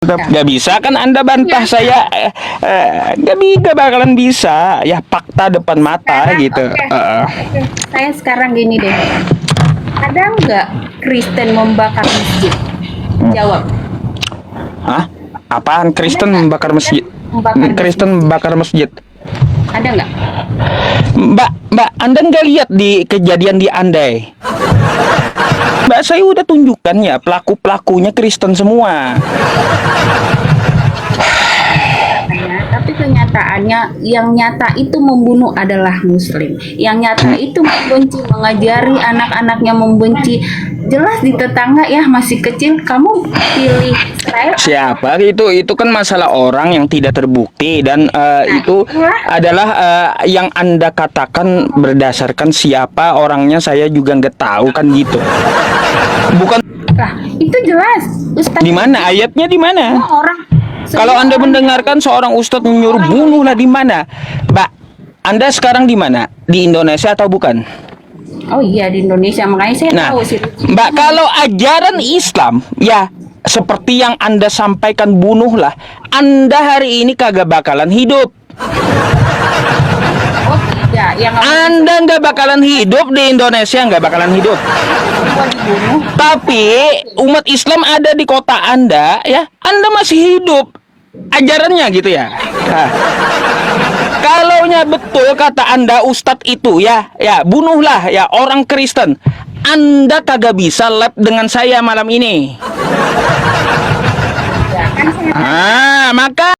Gak bisa kan Anda bantah saya, gak bakalan bisa ya, fakta depan mata Sekarang, gitu. oke. Oke. Saya sekarang gini deh. Ada nggak Kristen membakar masjid? Jawab. Hah? Apaan Ada Kristen nggak membakar Kristen masjid? membakar Kristen masjid? membakar masjid. Ada nggak? Mbak, Anda nggak lihat di kejadian di Andai? Mbak, saya udah tunjukkan ya, pelaku-pelakunya Kristen semua. Tapi kenyataannya yang nyata itu membunuh adalah Muslim. Yang nyata itu membenci, mengajari anak-anaknya membenci. Jelas di tetangga ya masih kecil kamu pilih Israel. Siapa itu kan masalah orang yang tidak terbukti, dan itu Itulah. adalah yang Anda katakan berdasarkan siapa orangnya, saya juga nggak tahu kan gitu. Bukan Lah, itu jelas. Ustaz di mana ayatnya, di mana? semua orang Kalau semua Anda orang mendengarkan seorang ustadz menyuruh bunuhlah, di mana? Mbak, Anda sekarang di mana? Di Indonesia atau bukan? Oh iya di Indonesia makanya saya Nah, tahu sih. Mbak, kalau ajaran Islam ya seperti yang Anda sampaikan, bunuhlah, Anda hari ini kagak bakalan hidup. Oh tidak, yang Anda nggak bakalan hidup di Indonesia, nggak bakalan hidup. semua dibunuh. Tapi umat Islam ada di kota Anda, ya, Anda masih hidup. Ajarannya gitu ya. Nah, kalaunya betul kata Anda Ustadz itu ya, bunuhlah ya orang Kristen. Anda kagak bisa lab dengan saya malam ini. Ya, kan saya Maka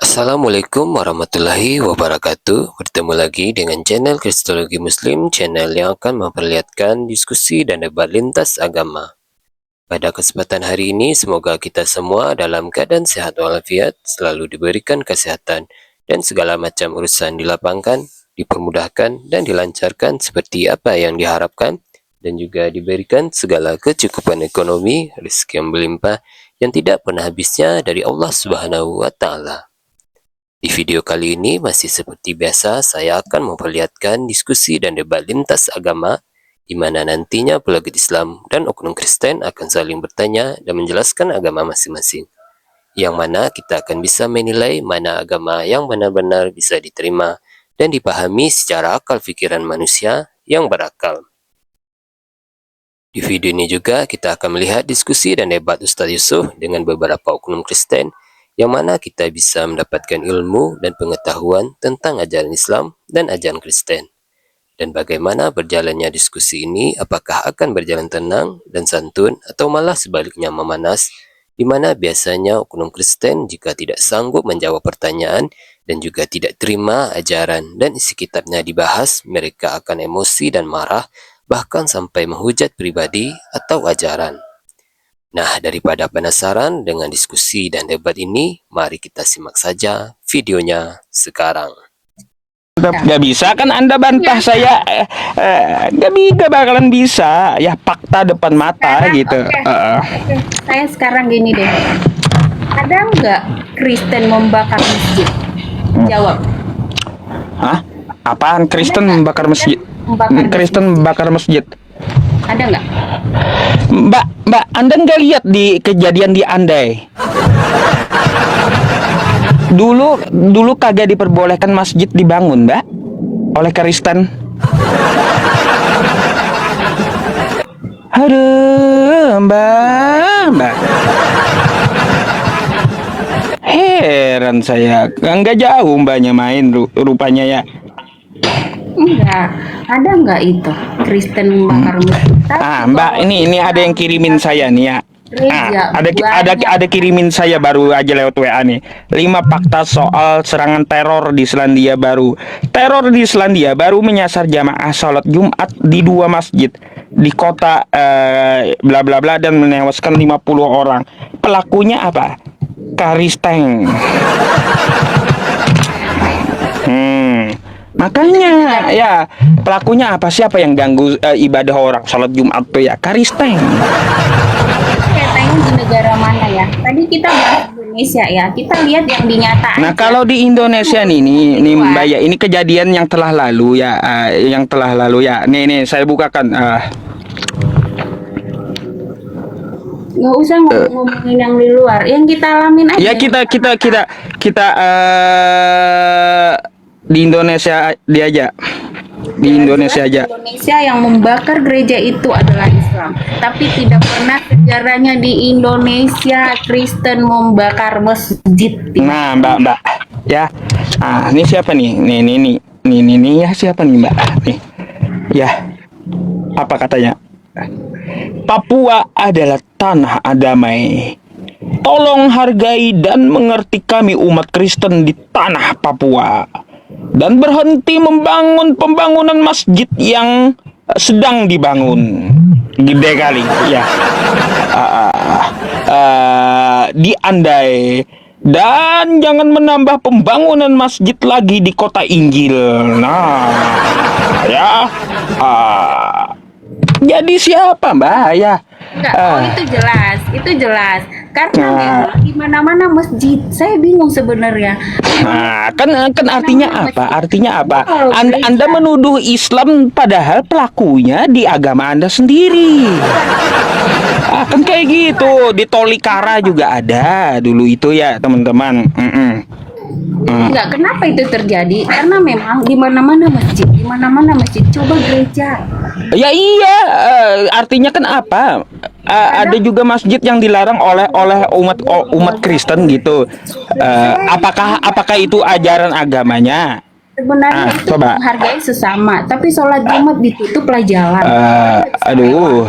Assalamualaikum warahmatullahi wabarakatuh. Bertemu lagi dengan channel Kristologi Muslim, channel yang akan memperlihatkan diskusi dan debat lintas agama. Pada kesempatan hari ini, semoga kita semua dalam keadaan sehat walafiat, selalu diberikan kesehatan, dan segala macam urusan dilapangkan, dipermudahkan, dan dilancarkan seperti apa yang diharapkan, dan juga diberikan segala kecukupan ekonomi, rezeki yang berlimpah, yang tidak pernah habisnya dari Allah Subhanahu wa Ta'ala. Di video kali ini masih seperti biasa, saya akan memperlihatkan diskusi dan debat lintas agama, di mana nantinya pelagut Islam dan oknum Kristen akan saling bertanya dan menjelaskan agama masing-masing. Yang mana kita akan bisa menilai mana agama yang benar-benar bisa diterima dan dipahami secara akal pikiran manusia yang berakal. Di video ini juga kita akan melihat diskusi dan debat Ustaz Yusuf dengan beberapa oknum Kristen, yang mana kita bisa mendapatkan ilmu dan pengetahuan tentang ajaran Islam dan ajaran Kristen. Dan bagaimana berjalannya diskusi ini, apakah akan berjalan tenang dan santun atau malah sebaliknya memanas, di mana biasanya oknum Kristen jika tidak sanggup menjawab pertanyaan dan juga tidak terima ajaran dan isi kitabnya dibahas, mereka akan emosi dan marah, bahkan sampai menghujat pribadi atau ajaran. Nah, daripada penasaran dengan diskusi dan debat ini, mari kita simak saja videonya sekarang. gak bisa kan Anda bantah saya, gak bakalan bisa ya, fakta depan mata sekarang, gitu. oke. Saya sekarang gini deh. Ada nggak Kristen membakar masjid? Jawab. Hah? Apaan Kristen Ada nggak membakar masjid? membakar Kristen membakar masjid. Ada nggak? Mbak, Anda nggak lihat di kejadian di Andai? Dulu kagak diperbolehkan masjid dibangun, Mbak, oleh Kristen. Aduh, Mbak. Heran saya, nggak jauh mbaknya main rupanya ya. Enggak, ada enggak itu Kristen membakar masjid? Tapi Mbak, kalau ini ada yang kirimin saya nih ya. gereja Ada kirimin saya baru aja lewat WA nih. 5 fakta soal serangan teror di Selandia Baru. Teror di Selandia Baru menyasar jamaah sholat Jumat di 2 masjid di kota bla bla bla dan menewaskan 50 orang. Pelakunya apa? Karisteng. Makanya ya, pelakunya apa? Siapa yang ganggu ibadah orang sholat Jumat tuh ya? Karisteng. katanya di negara mana ya? Tadi kita bahas Indonesia ya. Kita lihat yang dinyatakan. Nah, kalau di Indonesia nih Mbak ya, ini kejadian yang telah lalu ya, yang telah lalu ya. Nih saya bukakan. Nggak usah ngomongin yang di luar, yang kita alamin aja. Ya kita di Indonesia dia aja. Di Indonesia aja. Indonesia yang membakar gereja itu adalah Islam, tapi tidak pernah sejarahnya di Indonesia Kristen membakar masjid. Nah, Mbak ya. Ini siapa nih? Nih ya, siapa nih, Mbak? Nih. Ya. Apa katanya? Papua adalah tanah damai. Tolong hargai dan mengerti kami umat Kristen di tanah Papua. Dan berhenti membangun pembangunan masjid yang sedang dibangun. Gede kali ya. Diandai. Dan jangan menambah pembangunan masjid lagi di kota Injil. Nah, ya. Jadi siapa Mbak ya? Enggak, itu jelas. Karena memang di mana-mana masjid. Saya bingung sebenarnya. Kan artinya apa? Artinya apa? Anda menuduh Islam padahal pelakunya di agama Anda sendiri. Kan kayak gitu. Di Tolikara juga ada dulu itu ya, teman-teman. Enggak, kenapa itu terjadi? Karena memang di mana-mana masjid, coba gereja. Ya iya, artinya kan apa? Ada juga masjid yang dilarang oleh umat Kristen gitu. Apakah itu ajaran agamanya? Sebenarnya itu coba. menghargai sesama, tapi sholat Jumat ditutup lah jalan. Aduh.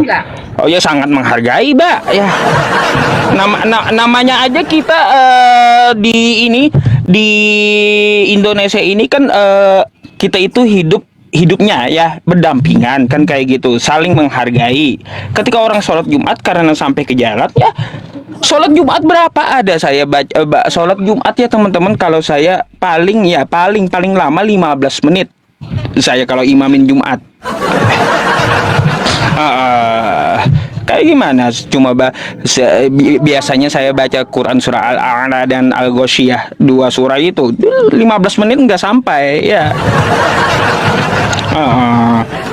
Enggak? Oh ya, sangat menghargai, Mbak. Ya. Namanya aja kita di Indonesia ini kan kita itu hidupnya ya berdampingan kan kayak gitu, saling menghargai. Ketika orang sholat Jumat karena sampai ke jalan ya, sholat Jumat berapa ada saya baca sholat Jumat ya teman-teman, kalau saya paling lama 15 menit saya kalau imamin Jumat. Kayak gimana? Cuma biasanya saya baca Quran surah Al-A'la dan Al-Ghasyiyah, 2 surah itu 15 menit nggak sampai ya.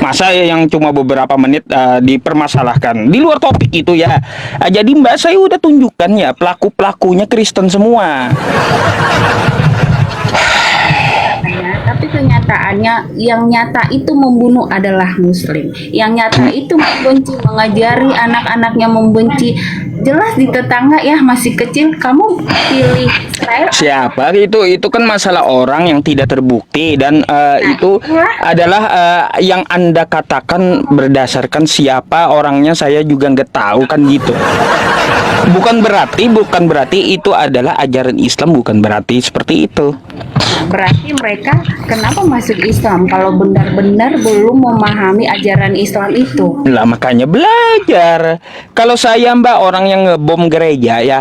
Masa yang cuma beberapa menit dipermasalahkan di luar topik itu ya. Jadi Mbak, saya udah tunjukkan ya pelakunya Kristen semua. Tapi kenyataannya yang nyata itu membunuh adalah Muslim. Yang nyata itu membenci, mengajari anak-anaknya membenci. Jelas di tetangga ya, masih kecil kamu pilih Israel. Siapa itu kan masalah orang yang tidak terbukti dan itu adalah yang Anda katakan berdasarkan siapa orangnya, saya juga nggak tahu kan gitu. Bukan berarti itu adalah ajaran Islam, bukan berarti seperti itu. Berarti mereka kenapa masuk Islam kalau benar-benar belum memahami ajaran Islam itu? Lah makanya belajar. Kalau saya Mbak, orang yang ngebom gereja ya,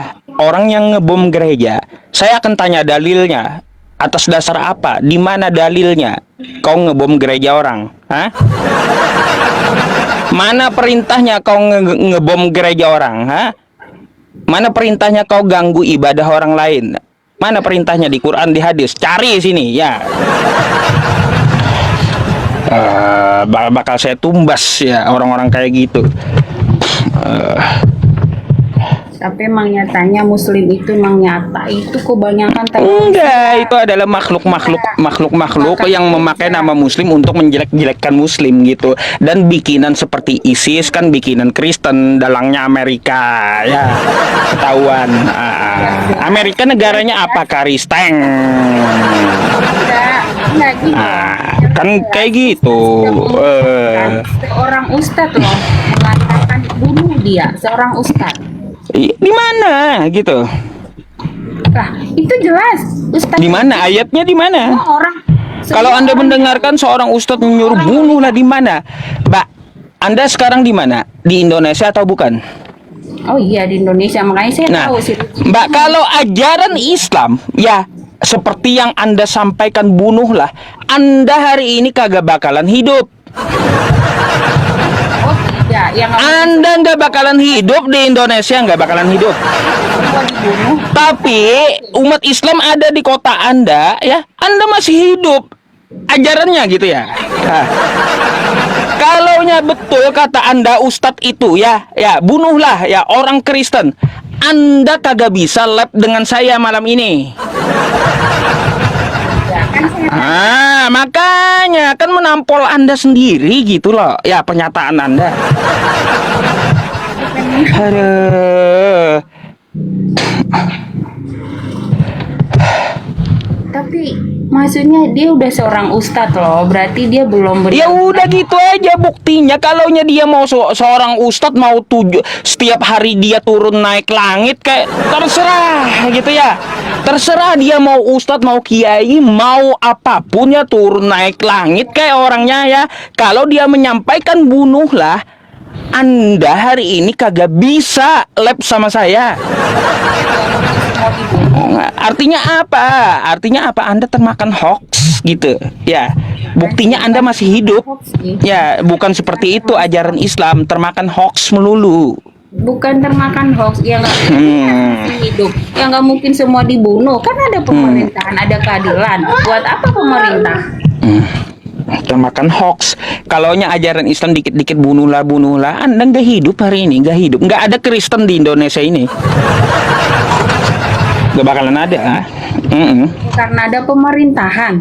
saya akan tanya dalilnya. Atas dasar apa? Di mana dalilnya? Kau ngebom gereja orang? Hah? Mana perintahnya kau ngebom gereja orang? Hah? Mana perintahnya kau ganggu ibadah orang lain? Mana perintahnya di Quran, di hadis? Cari sini ya. Bakal saya tumbas ya orang-orang kayak gitu. Tapi emang nyatanya Muslim itu emang nyata itu kebanyakan Enggak, itu adalah makhluk-makhluk yang memakai nama Muslim untuk menjelek-jelekkan Muslim gitu. Dan bikinan seperti ISIS kan bikinan Kristen, dalangnya Amerika ya. Ketahuan. Amerika negaranya apa? Kristen. enggak gitu. Kan kayak gitu. Seorang ustadz loh mengatakan bunuh dia, seorang ustadz. Di mana gitu? Lah, itu jelas. Ustadz Di mana ayatnya di mana? semua orang. Kalau semua Anda orang- mendengarkan seorang ustadz menyuruh bunuhlah di mana? Mbak, Anda sekarang di mana? Di Indonesia atau bukan? Oh iya di Indonesia, makanya saya Nah, tahu sih. Mbak, kalau ajaran Islam ya seperti yang Anda sampaikan, bunuhlah, Anda hari ini kagak bakalan hidup. Oh tidak, yang Anda nggak bakalan hidup di Indonesia, nggak bakalan hidup. semua dibunuh. Tapi umat Islam ada di kota Anda ya, Anda masih hidup. Ajarannya gitu ya. Nah, kalaunya betul kata Anda Ustadz itu ya, bunuhlah ya orang Kristen. Anda kagak bisa lab dengan saya malam ini. Ya, kan saya Makanya kan menampol Anda sendiri gitu loh. Ya, pernyataan Anda. Aduh. tapi maksudnya dia udah seorang ustadz loh, berarti dia belum Ya udah gitu aja buktinya. Kalaunya dia mau seorang ustadz mau setiap hari dia turun naik langit kayak terserah gitu ya. Terserah dia mau ustadz mau kiai mau apapun ya turun naik langit kayak orangnya ya. Kalau dia menyampaikan bunuhlah, Anda hari ini kagak bisa lab sama saya. Artinya apa? Artinya apa? Anda termakan hoax gitu. Ya, buktinya Anda masih hidup. Ya, bukan seperti itu ajaran Islam, termakan hoax melulu. bukan termakan hoax yang nggak mungkin hidup, yang nggak mungkin semua dibunuh, kan ada pemerintahan, ada keadilan. Buat apa pemerintah? Termakan hoax. Kalaunya ajaran Islam dikit-dikit bunuhlah, Anda nggak hidup hari ini, nggak hidup. Nggak ada Kristen di Indonesia ini. Nggak bakalan ada. Karena ada pemerintahan.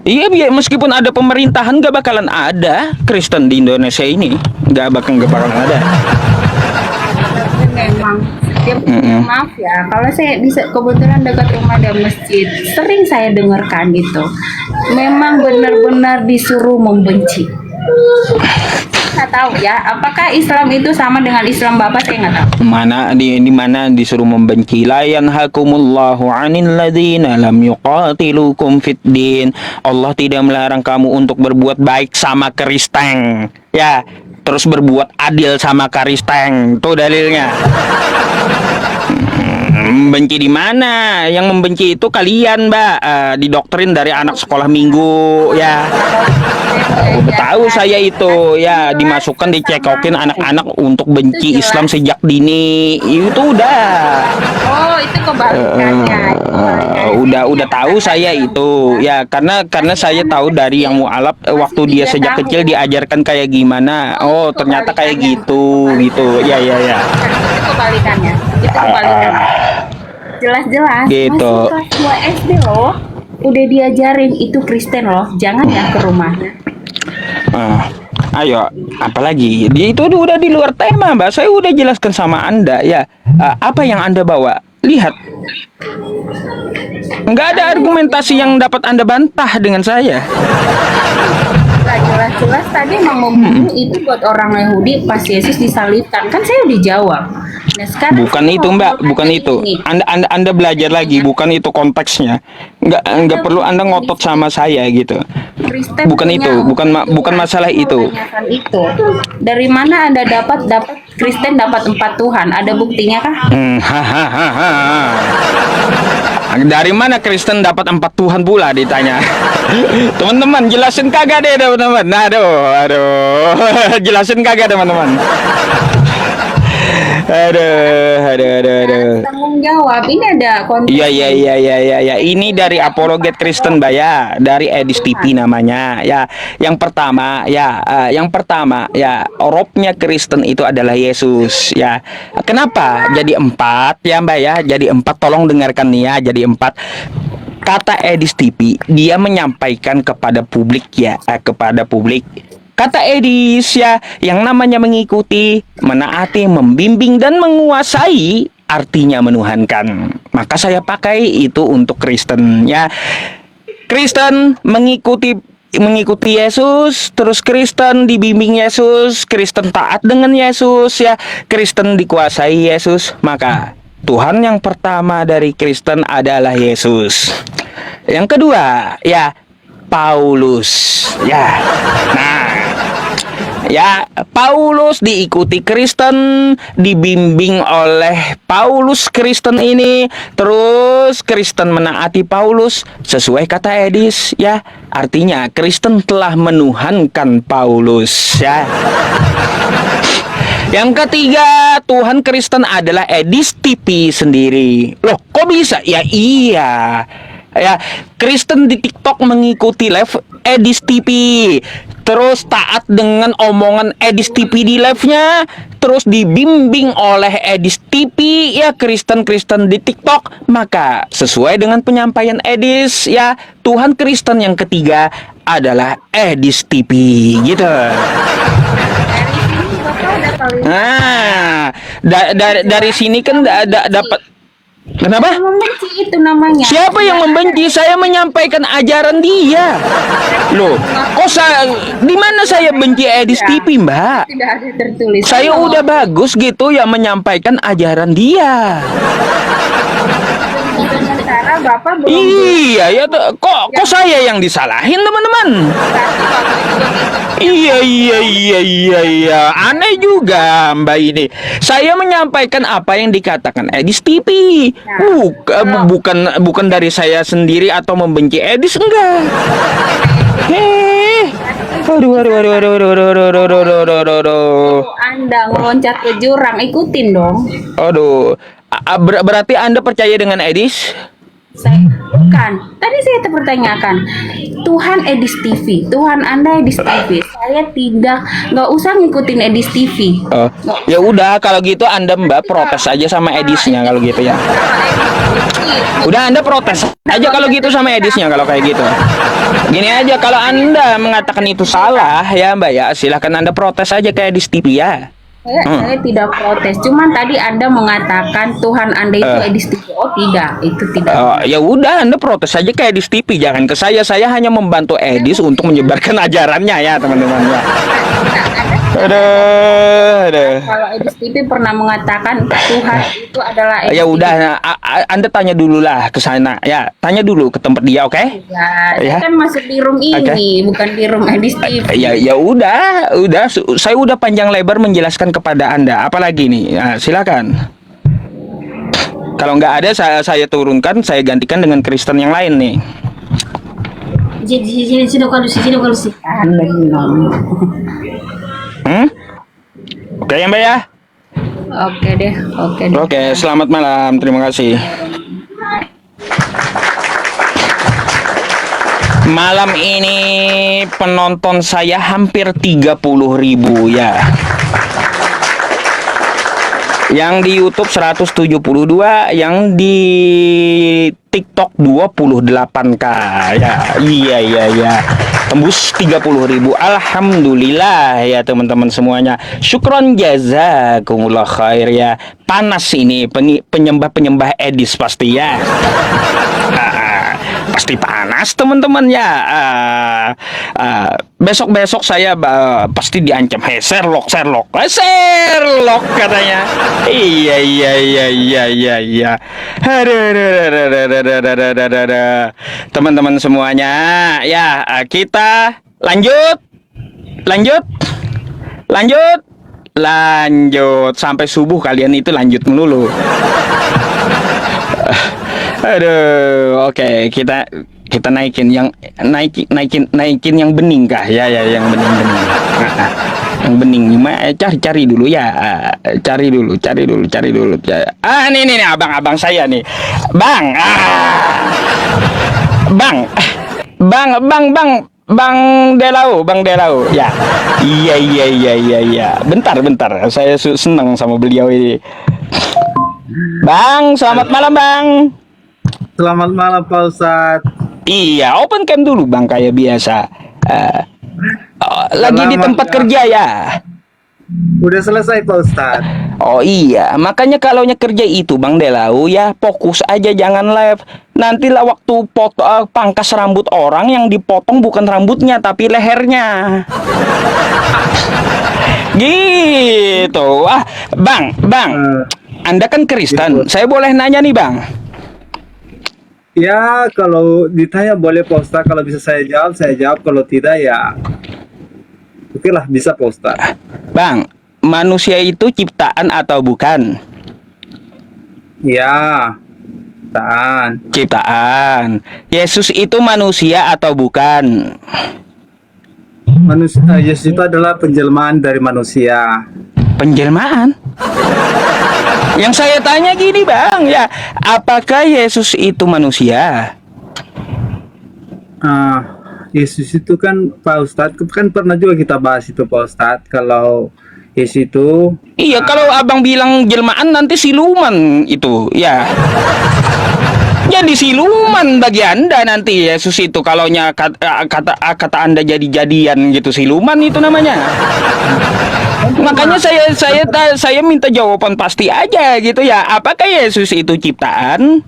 Iya, meskipun ada pemerintahan nggak bakalan ada Kristen di Indonesia ini. Nggak bakalan ada. Tapi memang maaf ya, kalau saya bisa kebetulan dekat rumah ada masjid, sering saya dengarkan gitu. Memang benar-benar disuruh membenci. Nggak tahu ya, apakah Islam itu sama dengan Islam Bapak, saya nggak tahu. Di mana disuruh membenci. La yanhakumullahu 'anil ladzina lam yuqatilukum fid din. Allah tidak melarang kamu untuk berbuat baik sama Kristen. Ya, terus berbuat adil sama Kristen. Tuh dalilnya. Membenci di mana? Yang membenci itu kalian, Mbak. Didoktrin dari anak sekolah minggu, ya. Udah tahu saya itu, ya, dimasukkan dicekokin anak-anak untuk benci Islam sejak dini. Itu udah. Oh, itu kebalikannya. Udah tahu saya itu, ya, karena saya tahu dari yang mualaf waktu dia sejak kecil diajarkan kayak gimana. Oh, ternyata kayak gitu. Ya. Itu kebalikannya. Jelas-jelas. Gitu. Masih kelas 2 SD loh. Udah diajarin itu Kristen loh. Jangan ya ke rumahnya. Ayo, apalagi itu udah di luar tema, Mbak. Saya udah jelaskan sama Anda ya. Apa yang Anda bawa? Lihat. Nggak ada argumentasi yang dapat Anda bantah dengan saya. Jelas-jelas tadi emang membunuh itu buat orang Yahudi pas Yesus disalibkan. Kan saya udah jawab. Nah, sekarang Bukan itu, Mbak, bukan itu. Anda belajar lagi, bukan itu konteksnya. Nggak perlu Anda ngotot sama saya gitu. Kristen Bukan punya itu, bukan masalah itu. itu. Dari mana Anda dapat Kristen dapat 4 Tuhan? Ada buktinya kah? Dari mana Kristen dapat 4 Tuhan pula ditanya. Teman-teman, jelasin kagak deh teman-teman. Aduh. Jelasin kagak teman-teman. Aduh. Tanggung jawab. Ini ada konten. Iya. Ini dari Apologet Kristen, Mbak ya, dari Edis TV namanya. Ya, yang pertama ya, robnya Kristen itu adalah Yesus. Ya, kenapa? Jadi 4 ya, Mbak ya. Jadi 4. Tolong dengarkan nih ya. Jadi 4. Kata Edis TV, dia menyampaikan kepada publik ya, kepada publik. Kata Edis ya, yang namanya mengikuti, menaati, membimbing dan menguasai artinya menuhankan. Maka saya pakai itu untuk Kristen ya. Kristen mengikuti Yesus, terus Kristen dibimbing Yesus, Kristen taat dengan Yesus ya, Kristen dikuasai Yesus. Maka Tuhan yang pertama dari Kristen adalah Yesus. Yang kedua ya Paulus ya. Nah, ya, Paulus diikuti Kristen, dibimbing oleh Paulus Kristen ini, terus Kristen menaati Paulus sesuai kata Edis ya. Artinya Kristen telah menuhankan Paulus ya. Yang ketiga, Tuhan Kristen adalah Edis TV sendiri. Loh, kok bisa? Ya iya. Ya, Kristen di TikTok mengikuti live Edis TV, terus taat dengan omongan Edis TV di live-nya, terus dibimbing oleh Edis TV ya, Kristen di TikTok. Maka sesuai dengan penyampaian Edis ya, Tuhan Kristen yang ketiga adalah Edis TV gitu. Nah, dari sini kan dapat. Kenapa? Membenci itu namanya. Siapa yang membenci? Saya menyampaikan ajaran dia. Loh, kok di mana saya benci Edis TV, Mbak? Tidak ada tertulis. Saya udah bagus gitu ya menyampaikan ajaran dia. Sementara Bapak belum. Iya ya, kok saya yang disalahin, teman-teman? Iya. Aneh juga Mbak ini. Saya menyampaikan apa yang dikatakan Edis TV. Bukan dari saya sendiri atau membenci Edis, enggak. Aduh. Anda meloncat ke jurang, ikutin dong. Aduh. Berarti Anda percaya dengan Edis? Bukan. Tadi saya terpertanyakan. Tuhan Edis TV, Tuhan Anda Edis TV. Saya nggak usah ngikutin Edis TV. Ya udah, kalau gitu Anda Mbak protes aja sama Edisnya kalau gitu ya. Udah, Anda protes aja kalau gitu sama Edisnya kalau kayak gitu. Gini aja, kalau Anda mengatakan itu salah ya Mbak ya, silahkan Anda protes aja ke Edis TV ya. Saya tidak protes, cuman tadi Anda mengatakan Tuhan Anda itu Edis TV. Oh tidak, itu tidak. Ya udah, Anda protes aja ke Edis TV, jangan ke saya. Saya hanya membantu Edis untuk menyebarkan ajarannya ya teman-teman ya. Aduh. Kalau Edis TV pernah mengatakan Tuhan itu adalah Edis Ya udah, TV. Anda tanya dulu lah ke sana ya, tanya dulu ke tempat dia, oke? Ya, kan masuk di room ini, bukan di room Edis TV. Ya udah, saya udah panjang lebar menjelaskan kepada Anda. Apalagi nih, silakan. Kalau nggak ada, saya turunkan, saya gantikan dengan Kristen yang lain nih. Sini kalau sih. Oke ya Mbak ya? Oke deh. Oke, selamat malam, terima kasih. Malam ini penonton saya hampir 30.000 ya. Yang di YouTube 172, yang di TikTok 28K ya. Iya. Tembus 30.000. Alhamdulillah ya teman-teman semuanya. Syukron jazakumullah khair ya. Panas ini penyembah Edis pasti ya. Pasti panas teman-teman ya. Besok saya pasti diancam. Hey Sherlock katanya. Iya. Teman-teman semuanya ya, kita lanjut sampai subuh, kalian itu lanjut melulu. Aduh, oke, kita naikin yang bening kah? Ya, yang bening. Yang bening cari dulu ya. Cari dulu. Ya. Nih abang saya nih. Bang. Bang Delau. Ya. Iya. Bentar. Saya senang sama beliau ini. Bang, selamat malam, Bang. Selamat malam Pak Ustadz. Iya, open cam dulu, Bang, kayak biasa. Lagi di tempat kerja ya. Udah selesai Pak Ustadz. Oh iya, makanya kalau kerja itu Bang Delau ya fokus aja, jangan live. Nantilah waktu pangkas rambut orang yang dipotong bukan rambutnya tapi lehernya. Gitu. Bang. Anda kan Kristen. Saya boleh nanya nih, Bang. Ya kalau ditanya boleh Pak Ustadz. Kalau bisa saya jawab. Kalau tidak ya oke lah, bisa Pak Ustadz. Bang, manusia itu ciptaan atau bukan? Ya, Ciptaan. Yesus itu manusia atau bukan? manusia. Yesus itu adalah penjelmaan dari manusia. Penjelmaan? Yang saya tanya gini, Bang, ya, apakah Yesus itu manusia? Yesus itu kan Pak Ustadz, kan pernah juga kita bahas itu Pak Ustadz. Kalau Yesus itu Iya, kalau abang bilang jelmaan nanti siluman itu, ya. Jadi siluman bagi Anda nanti Yesus itu, kalau kata Anda jadi-jadian gitu, siluman itu namanya. Makanya saya minta jawaban pasti aja gitu ya. Apakah Yesus itu ciptaan?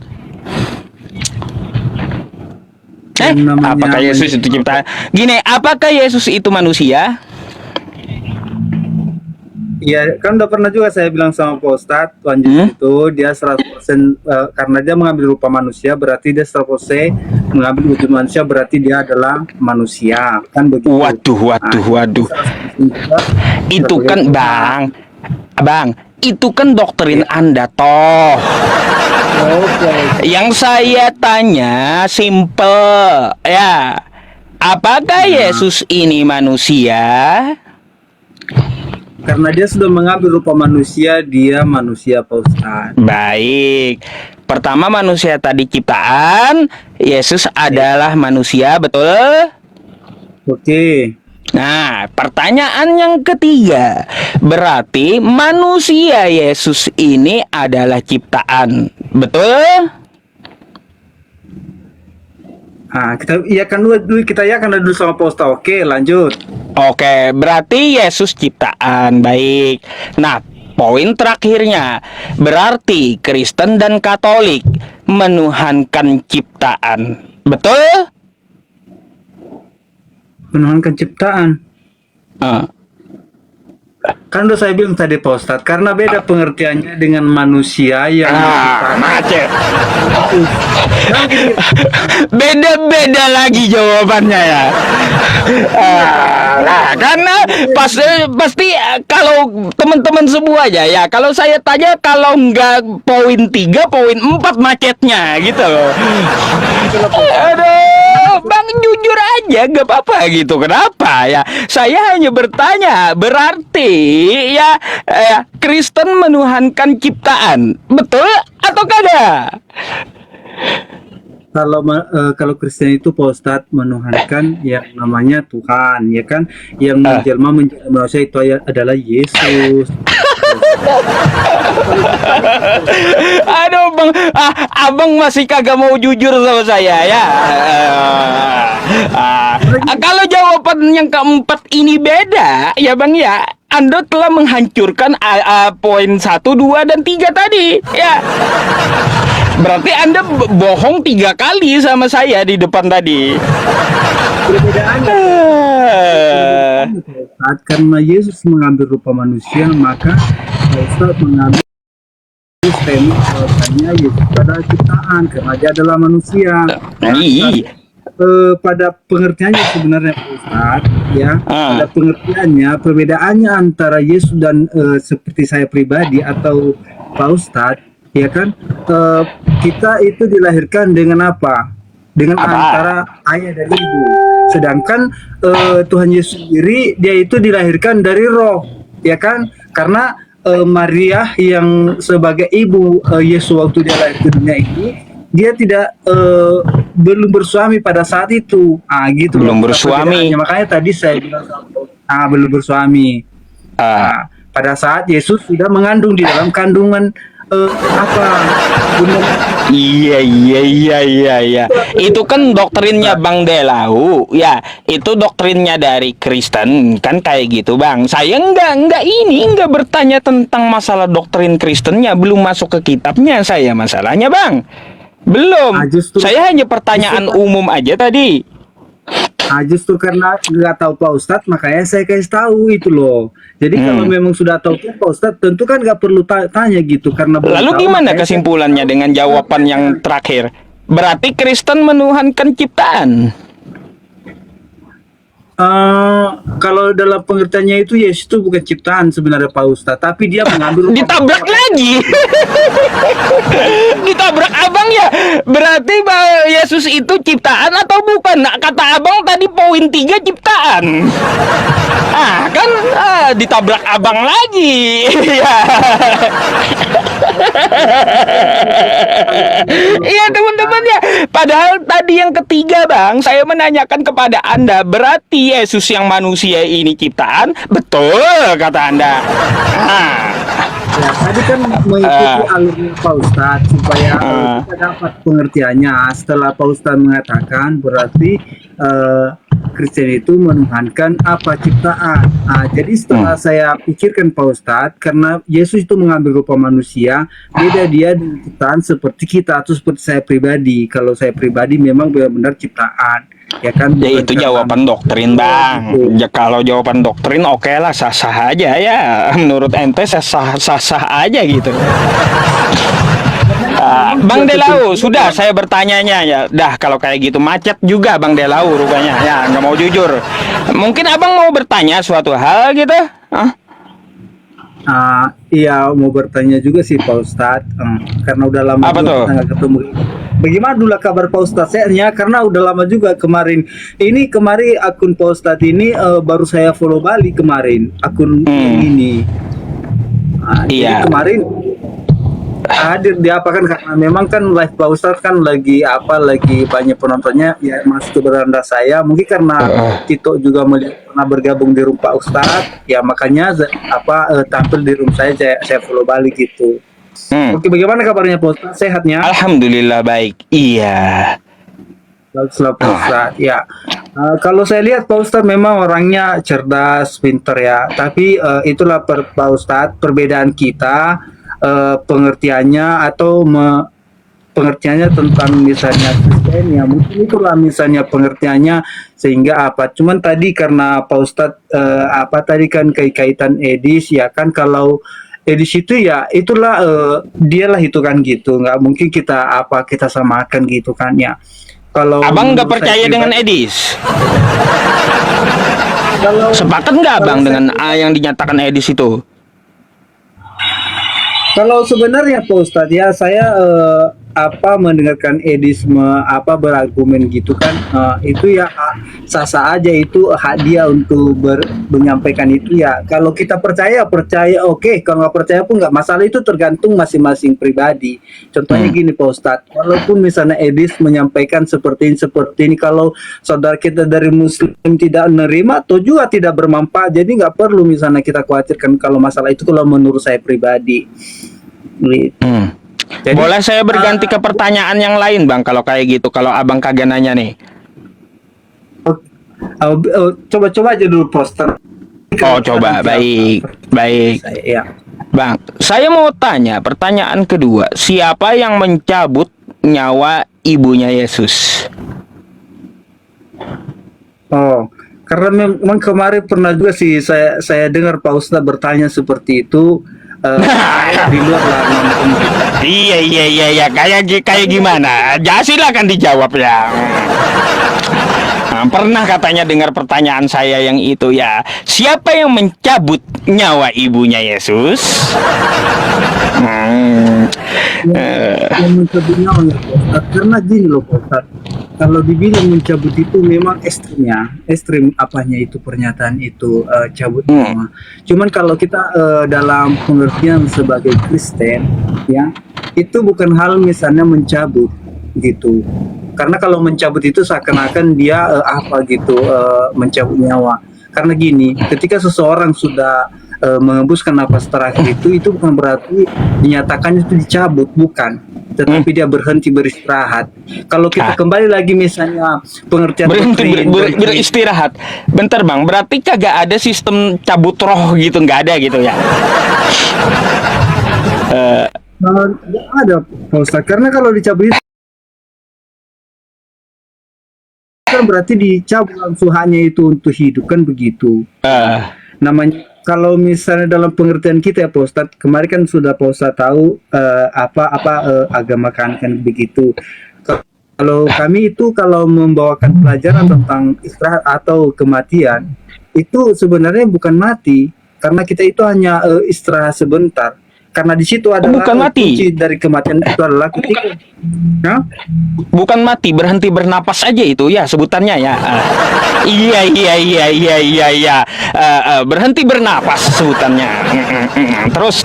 Apakah Yesus itu ciptaan? Gini, apakah Yesus itu manusia? ya kan udah pernah juga saya bilang sama Pak Ustadz, Tuhan Yesus itu dia 100% karena dia mengambil rupa manusia, berarti dia 100% mengambil wujud manusia, berarti dia adalah manusia, kan begitu. Waduh. Itu kan Bang, itu kan doktrin Anda toh. Yang saya tanya simple ya. Apakah Yesus ini manusia? Karena dia sudah mengambil rupa manusia, dia manusia Pak Ustadz. Baik. Pertama, manusia tadi ciptaan, Yesus adalah manusia, betul? Oke. Nah, pertanyaan yang ketiga, berarti manusia Yesus ini adalah ciptaan, betul? Kita yakan dulu sama Pak Ustadz. Oke, lanjut. Oke, berarti Yesus ciptaan, baik. Nah, poin terakhirnya, berarti Kristen dan Katolik menuhankan ciptaan, betul? Menuhankan ciptaan. Kan udah saya bilang tadi Pak Ustadz, karena beda pengertiannya dengan manusia yang macet. Beda-beda lagi jawabannya ya. Karena pasti kalau teman-teman semua aja ya, kalau saya tanya, kalau enggak poin 3, poin 4 macetnya gitu loh. Aduh, Bang, jujur aja, gak apa-apa gitu. Kenapa ya? Saya hanya bertanya, berarti ya Kristen menuhankan ciptaan, betul atau kagak? Kalau Kristen itu Pak Ustadz menuhankan yang namanya Tuhan, ya kan, yang menjelma menjadi manusia itu adalah Yesus. Aduh, Bang, abang masih kagak mau jujur sama saya ya. Kalau jawaban yang keempat ini beda ya, Bang ya, Anda telah menghancurkan poin 1, 2, dan 3 tadi ya. Berarti Anda bohong 3 kali sama saya di depan tadi. Perbedaannya saat karena Yesus mengambil rupa manusia, maka Yesus mengambil tema bahwasanya Yesus adalah ciptaan karena dia adalah manusia. Pada pengertiannya sebenarnya Pak Ustadz ya, pada pengertiannya perbedaannya antara Yesus dan seperti saya pribadi atau Pak Ustadz, ya kan? Kita itu dilahirkan dengan apa? Dengan Apa? antara ayah dan ibu. Sedangkan Tuhan Yesus sendiri dia itu dilahirkan dari roh, ya kan? Karena Maria yang sebagai ibu Yesus waktu dia lahir ke dunia ini, dia tidak belum bersuami pada saat itu. Gitu Belum loh bersuami. perbedaannya. Makanya tadi saya bilang belum bersuami. Ah, Pada saat Yesus sudah mengandung di dalam kandungan apa? Benar. iya iya iya iya iya. Itu kan doktrinnya Bang Delau, ya. Itu doktrinnya dari Kristen, kan kayak gitu, Bang. Saya enggak bertanya tentang masalah doktrin Kristennya, belum masuk ke kitabnya saya masalahnya, Bang. Belum. Justru Saya hanya pertanyaan umum aja tadi. Justru karena nggak tahu Pak Ustadz, makanya saya kasih tahu itu loh. Jadi kalau memang sudah tahu Pak Ustadz, tentu kan nggak perlu tanya gitu karena belum Lalu tahu, gimana makanya kesimpulannya dengan jawaban yang terakhir? Berarti Kristen menuhankan ciptaan. kalau dalam pengertiannya itu Yesus itu bukan ciptaan sebenarnya Pak Ustadz, tapi dia mengambil Ditabrak lagi. Ditabrak abang ya. Berarti Pak Yesus itu ciptaan atau bukan? Nah, kata abang tadi poin 3 ciptaan. Kan ditabrak abang lagi. Ya. Iya teman-teman ya. Padahal tadi yang ketiga, Bang, saya menanyakan kepada Anda, berarti Yesus yang manusia ini ciptaan? Betul kata Anda. Ya, tadi kan mengikuti alurnya Pak Ustadz supaya kita dapat pengertiannya. Setelah Pak Ustadz mengatakan berarti Kristen itu menuhankan apa ciptaan. Jadi setelah saya pikirkan Pak Ustadz, karena Yesus itu mengambil rupa manusia, beda dia dengan ciptaan seperti kita atau seperti saya pribadi. Kalau saya pribadi memang benar-benar ciptaan. Ya kan, Ya itu jawaban doktrin, Bang. Ya, kalau jawaban doktrin oke lah, sah-sah aja ya. Menurut ente sah-sah aja gitu. Bang Delau, sudah saya bertanyanya ya. Dah kalau kayak gitu macet juga Bang Delau rupanya. Ya nggak mau jujur. Mungkin abang mau bertanya suatu hal gitu? Iya mau bertanya juga sih Pak Ustadz, karena udah lama Apa juga tuh? kita nggak ketemu. Bagaimana dulu kabar Pak Ustadz sehatnya? Karena udah lama juga kemarin. Ini kemarin akun Pak Ustadz ini baru saya follow balik kemarin akun ini. Jadi Iya. kemarin hadir di apa kan karena memang kan live Pak Ustadz kan lagi banyak penontonnya ya masuk ke beranda saya mungkin karena Tito juga pernah bergabung di rumah Pak Ustadz ya makanya tampil di room saya follow balik gitu. Oke, bagaimana kabarnya Pak Ustadz, sehatnya? Alhamdulillah baik. Iya. Baguslah Pak Ustadz. Ya, kalau saya lihat Pak Ustadz memang orangnya cerdas, pinter ya. Tapi itulah Pak Ustadz perbedaan kita pengertiannya atau pengertiannya tentang misalnya Kristen ya mungkin itulah misalnya pengertiannya sehingga apa. Cuman tadi karena Pak Ustadz tadi kan kaitan Edis ya kan kalau Edis itu ya itulah dialah itu kan gitu nggak mungkin kita samakan gitu kan ya. Kalau Abang nggak menurut percaya saya dengan pribadi, Edis? Kalau Sepakat nggak abang kalau dengan saya- yang dinyatakan Edis itu? Kalau sebenarnya Pak Ustadz ya saya mendengarkan Edisme berargumen gitu kan itu ya sah-sah aja itu hak dia untuk menyampaikan itu ya kalau kita percaya oke kalau nggak percaya pun nggak masalah itu tergantung masing-masing pribadi. Contohnya gini Pak Ustadz, walaupun misalnya Edis menyampaikan seperti ini kalau saudara kita dari Muslim tidak menerima atau juga tidak bermanfaat jadi nggak perlu misalnya kita khawatirkan kalau masalah itu kalau menurut saya pribadi. Jadi, Boleh saya berganti ke pertanyaan yang lain Bang kalau kayak gitu, kalau abang kagak nanya nih. coba aja dulu poster. Oh coba, baik. Ya. Bang, saya mau tanya pertanyaan kedua. Siapa yang mencabut nyawa ibunya Yesus? Oh, karena memang kemarin pernah juga sih saya dengar Pak Ustadz bertanya seperti itu. Di luar lah nonton. Iya. Kayak gimana? Ya silakan dijawab ya. Pernah katanya dengar pertanyaan saya yang itu ya. Siapa yang mencabut nyawa ibunya Yesus? Yang mencabut nyawa ya, Pak Ustadz. Karena gini loh Pak Ustadz, kalau dibilang mencabut itu memang ekstrim apanya itu pernyataan itu cabut nyawa. Cuman kalau kita dalam pengertian sebagai Kristen ya, itu bukan hal misalnya mencabut gitu. Karena kalau mencabut itu seakan-akan dia apa gitu, mencabut nyawa. Karena gini, ketika seseorang sudah mengembuskan napas terakhir itu bukan berarti dinyatakan itu dicabut, bukan. Tetapi dia berhenti beristirahat. Kalau kita kembali lagi misalnya pengertian Beristirahat. Bentar bang, berarti kagak ada sistem cabut roh gitu, nggak ada gitu ya? nggak ada Pak Ustadz. Karena kalau dicabut itu kan berarti dicabut langsung hanya itu untuk hidup, kan begitu. Namanya kalau misalnya dalam pengertian kita ya Pak Ustadz, kemarin kan sudah Pak Ustadz tahu agama kan begitu. Kalau kami itu kalau membawakan pelajaran tentang istirahat atau kematian, itu sebenarnya bukan mati, karena kita itu hanya istirahat sebentar. Karena di situ adalah bukan mati. kunci dari kematian itu adalah ketika Bukan mati, berhenti bernapas aja itu ya sebutannya ya. Iya. Berhenti bernapas sebutannya. Terus.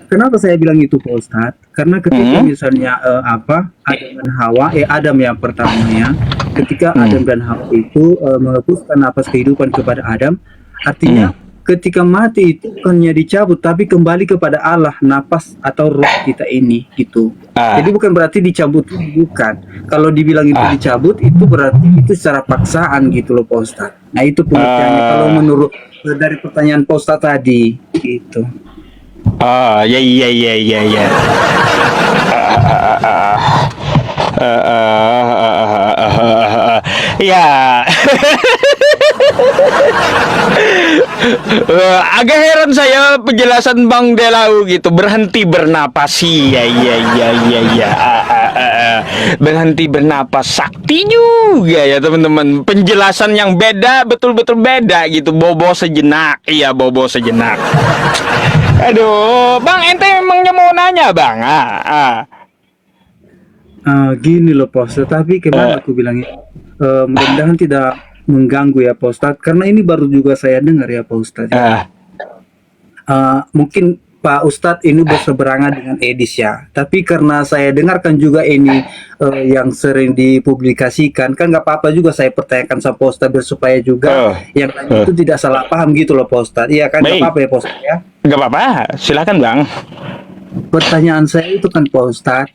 Kenapa saya bilang itu Pak Ustadz? Karena ketika misalnya Adam dan Hawa, Adam yang pertamanya, ketika Adam dan Hawa itu menghembuskan napas kehidupan kepada Adam, artinya ketika mati itu bukannya dicabut, tapi kembali kepada Allah, napas atau roh kita ini gitu. Jadi bukan berarti dicabut, bukan. Kalau dibilang itu dicabut, itu berarti itu secara paksaan gitu loh Pak Ustadz. Nah itu pengertiannya kalau menurut dari pertanyaan Pak Ustadz tadi gitu. Iya. Ya. Agak heran saya penjelasan Bang Delau gitu, berhenti bernapas. Iya. Berhenti bernapas, sakti juga ya teman-teman. Penjelasan yang beda, betul-betul beda gitu. Bobo sejenak. Aduh, Bang, ente memangnya mau nanya, Bang? Gini loh Pak Ustadz, tapi kenapa aku bilangnya mudah-mudahan tidak mengganggu ya Pak Ustadz, karena ini baru juga saya dengar ya Pak Ustadz. Mungkin Pak Ustadz ini berseberangan dengan Edis ya, tapi karena saya dengarkan juga ini yang sering dipublikasikan, kan nggak apa-apa juga saya pertanyakan sama Pak Ustadz supaya juga yang lain itu tidak salah paham gitu loh Pak Ustadz. Iya kan, nggak apa-apa ya Pak Ustadz ya? Nggak apa-apa, silakan Bang. Pertanyaan saya itu kan Pak Ustadz,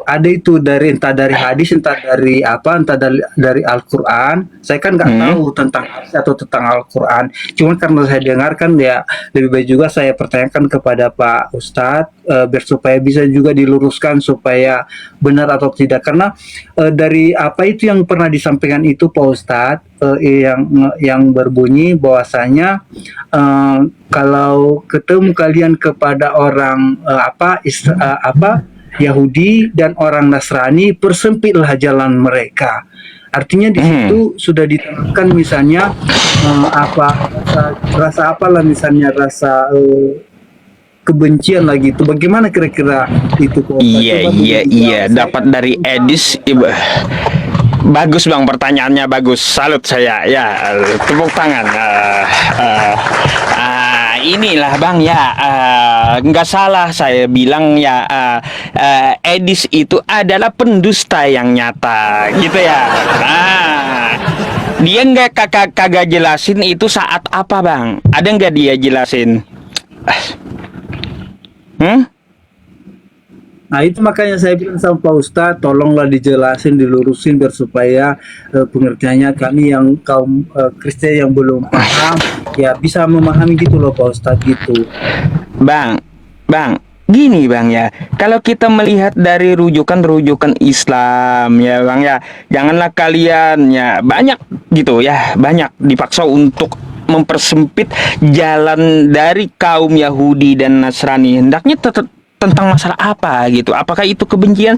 ada itu entah dari hadis, entah dari dari Al-Quran. Saya kan nggak tahu tentang hadis atau tentang Al-Quran. Cuman karena saya dengarkan ya, lebih baik juga saya pertanyakan kepada Pak Ustadz biar supaya bisa juga diluruskan supaya benar atau tidak. Karena dari apa itu yang pernah disampaikan itu Pak Ustadz, yang berbunyi bahwasanya kalau ketemu kalian kepada orang Yahudi dan orang Nasrani, persempitlah jalan mereka. Artinya di situ sudah diterangkan misalnya rasa apalah misalnya rasa kebencian lagi itu. Bagaimana kira-kira itu? Iya. Dapat dari Edis. Bagus Bang, pertanyaannya bagus. Salut saya. Ya, tepuk tangan. Inilah Bang ya, nggak salah saya bilang ya, Edis itu adalah pendusta yang nyata gitu ya. Dia nggak kagak jelasin itu saat apa Bang? Ada nggak dia jelasin? Nah itu makanya saya bilang sama Pak Ustadz, tolonglah dijelasin, dilurusin biar supaya pengertiannya kami yang kaum Kristen yang belum paham ya bisa memahami gitu loh Pak Ustadz gitu. Bang, gini Bang ya, kalau kita melihat dari rujukan Islam ya Bang ya, janganlah kalian ya banyak dipaksa untuk mempersempit jalan dari kaum Yahudi dan Nasrani. Hendaknya tentang masalah apa gitu? Apakah itu kebencian?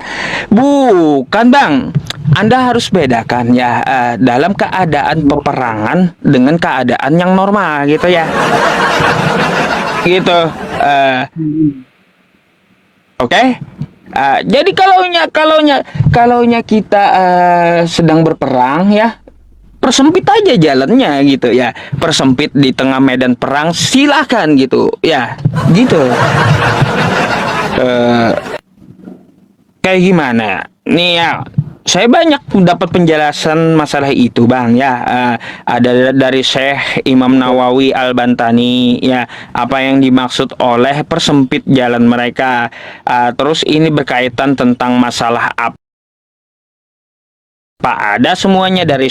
Bukan, Bang. Anda harus bedakan ya, dalam keadaan peperangan dengan keadaan yang normal gitu ya. Gitu. Oke. Jadi kalaunya kita sedang berperang ya, persempit aja jalannya gitu ya, persempit di tengah medan perang, silahkan gitu ya, gitu. Kayak gimana nih ya, saya banyak dapat penjelasan masalah itu, Bang ya. Ada dari Syekh Imam Nawawi Al-Bantani ya, apa yang dimaksud oleh persempit jalan mereka. Terus ini berkaitan tentang masalah apa, ada semuanya dari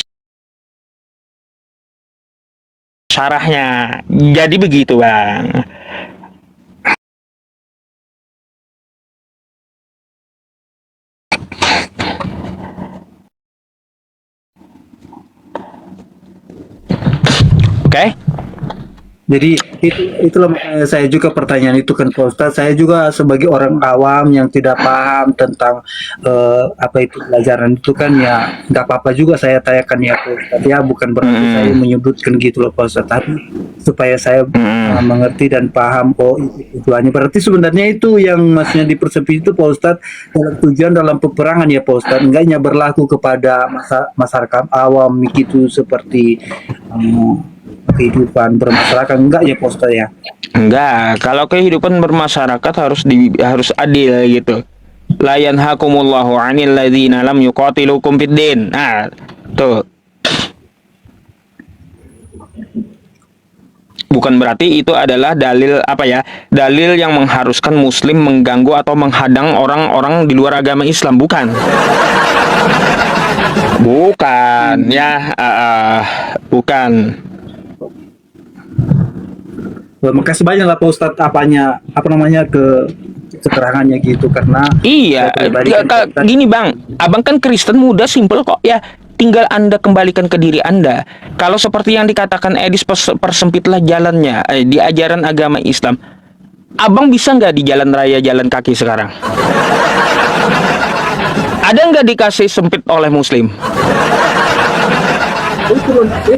syarahnya. Jadi begitu, Bang. Oke. Jadi itulah makanya saya juga pertanyaan itu kan Pak Ustadz. Saya juga sebagai orang awam yang tidak paham tentang apa itu pelajaran itu kan, ya nggak apa-apa juga saya tanyakan ya Pak Ustadz. Ya bukan berarti saya menyebutkan gitu loh Pak Ustadz, tapi supaya saya mengerti dan paham, oh itu tujuannya. Berarti sebenarnya itu yang maksudnya dipersempit itu Pak Ustadz, dalam tujuan dalam peperangan ya Pak Ustadz, enggaknya berlaku kepada masyarakat awam gitu, seperti kehidupan bermasyarakat, enggak ya Pak Ustadz ya? Enggak, kalau kehidupan bermasyarakat harus adil gitu. La yanhakumullahu 'anil ladzina lam yuqatilukum fid din. Nah, tuh. Bukan berarti itu adalah dalil apa ya? Dalil yang mengharuskan muslim mengganggu atau menghadang orang-orang di luar agama Islam, bukan. Bukan ya, bukan. Makasih banyak lah Pak Ustadz apa namanya keterangannya gitu, karena Iya, saya pribadi kan gini Bang, Abang kan Kristen muda, simpel kok ya. Tinggal Anda kembalikan ke diri Anda. Kalau seperti yang dikatakan Edis, persempitlah jalannya di ajaran agama Islam. Abang bisa nggak di jalan raya jalan kaki sekarang? Ada nggak dikasih sempit oleh Muslim?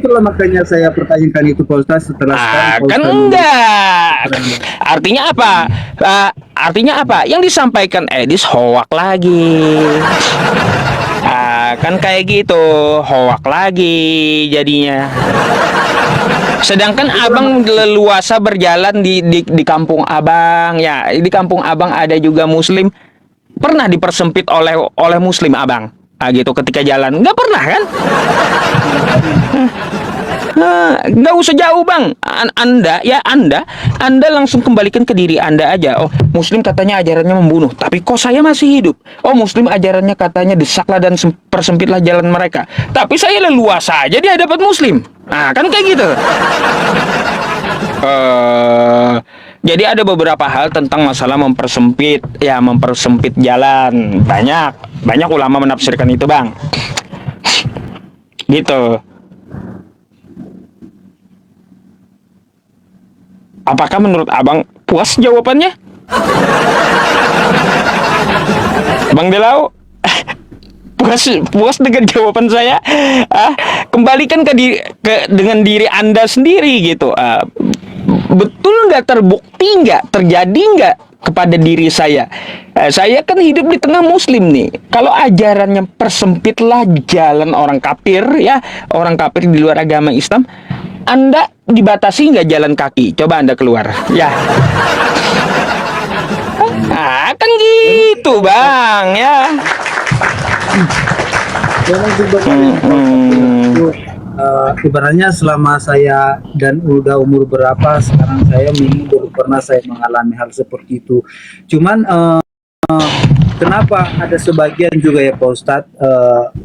itulah makanya saya pertanyakan itu Pak Ustadz setelah sekarang, Pak Kan Ustadz enggak. Artinya apa? Artinya apa? Yang disampaikan Edis hoak lagi. Kan kayak gitu, hoak lagi jadinya. Sedangkan abang leluasa berjalan di kampung abang ya, di kampung abang ada juga Muslim. Pernah dipersempit oleh Muslim abang? Gitu ketika jalan, nggak pernah kan? Nggak usah jauh Bang. Anda langsung kembalikan ke diri Anda aja. Oh, Muslim katanya ajarannya membunuh, tapi kok saya masih hidup? Oh, Muslim ajarannya katanya desaklah dan persempitlah jalan mereka, tapi saya leluasa aja di hadapan Muslim. Nah, kan kayak gitu. Jadi ada beberapa hal tentang masalah mempersempit jalan. Banyak ulama menafsirkan itu, Bang. Gitu. Apakah menurut Abang puas jawabannya? Bang Delau? Puas dengan jawaban saya? Kembalikan dengan diri Anda sendiri gitu. Betul nggak, terbukti nggak, terjadi nggak kepada diri saya? Saya kan hidup di tengah Muslim nih. Kalau ajarannya persempitlah jalan orang kafir ya, orang kafir di luar agama Islam, Anda dibatasi nggak jalan kaki? Coba Anda keluar ya. Kan gitu Bang ya. Memang juga ibaratnya selama saya dan udah umur berapa sekarang, saya baru pernah saya mengalami hal seperti itu. Cuman kenapa ada sebagian juga ya Pak Ustadz,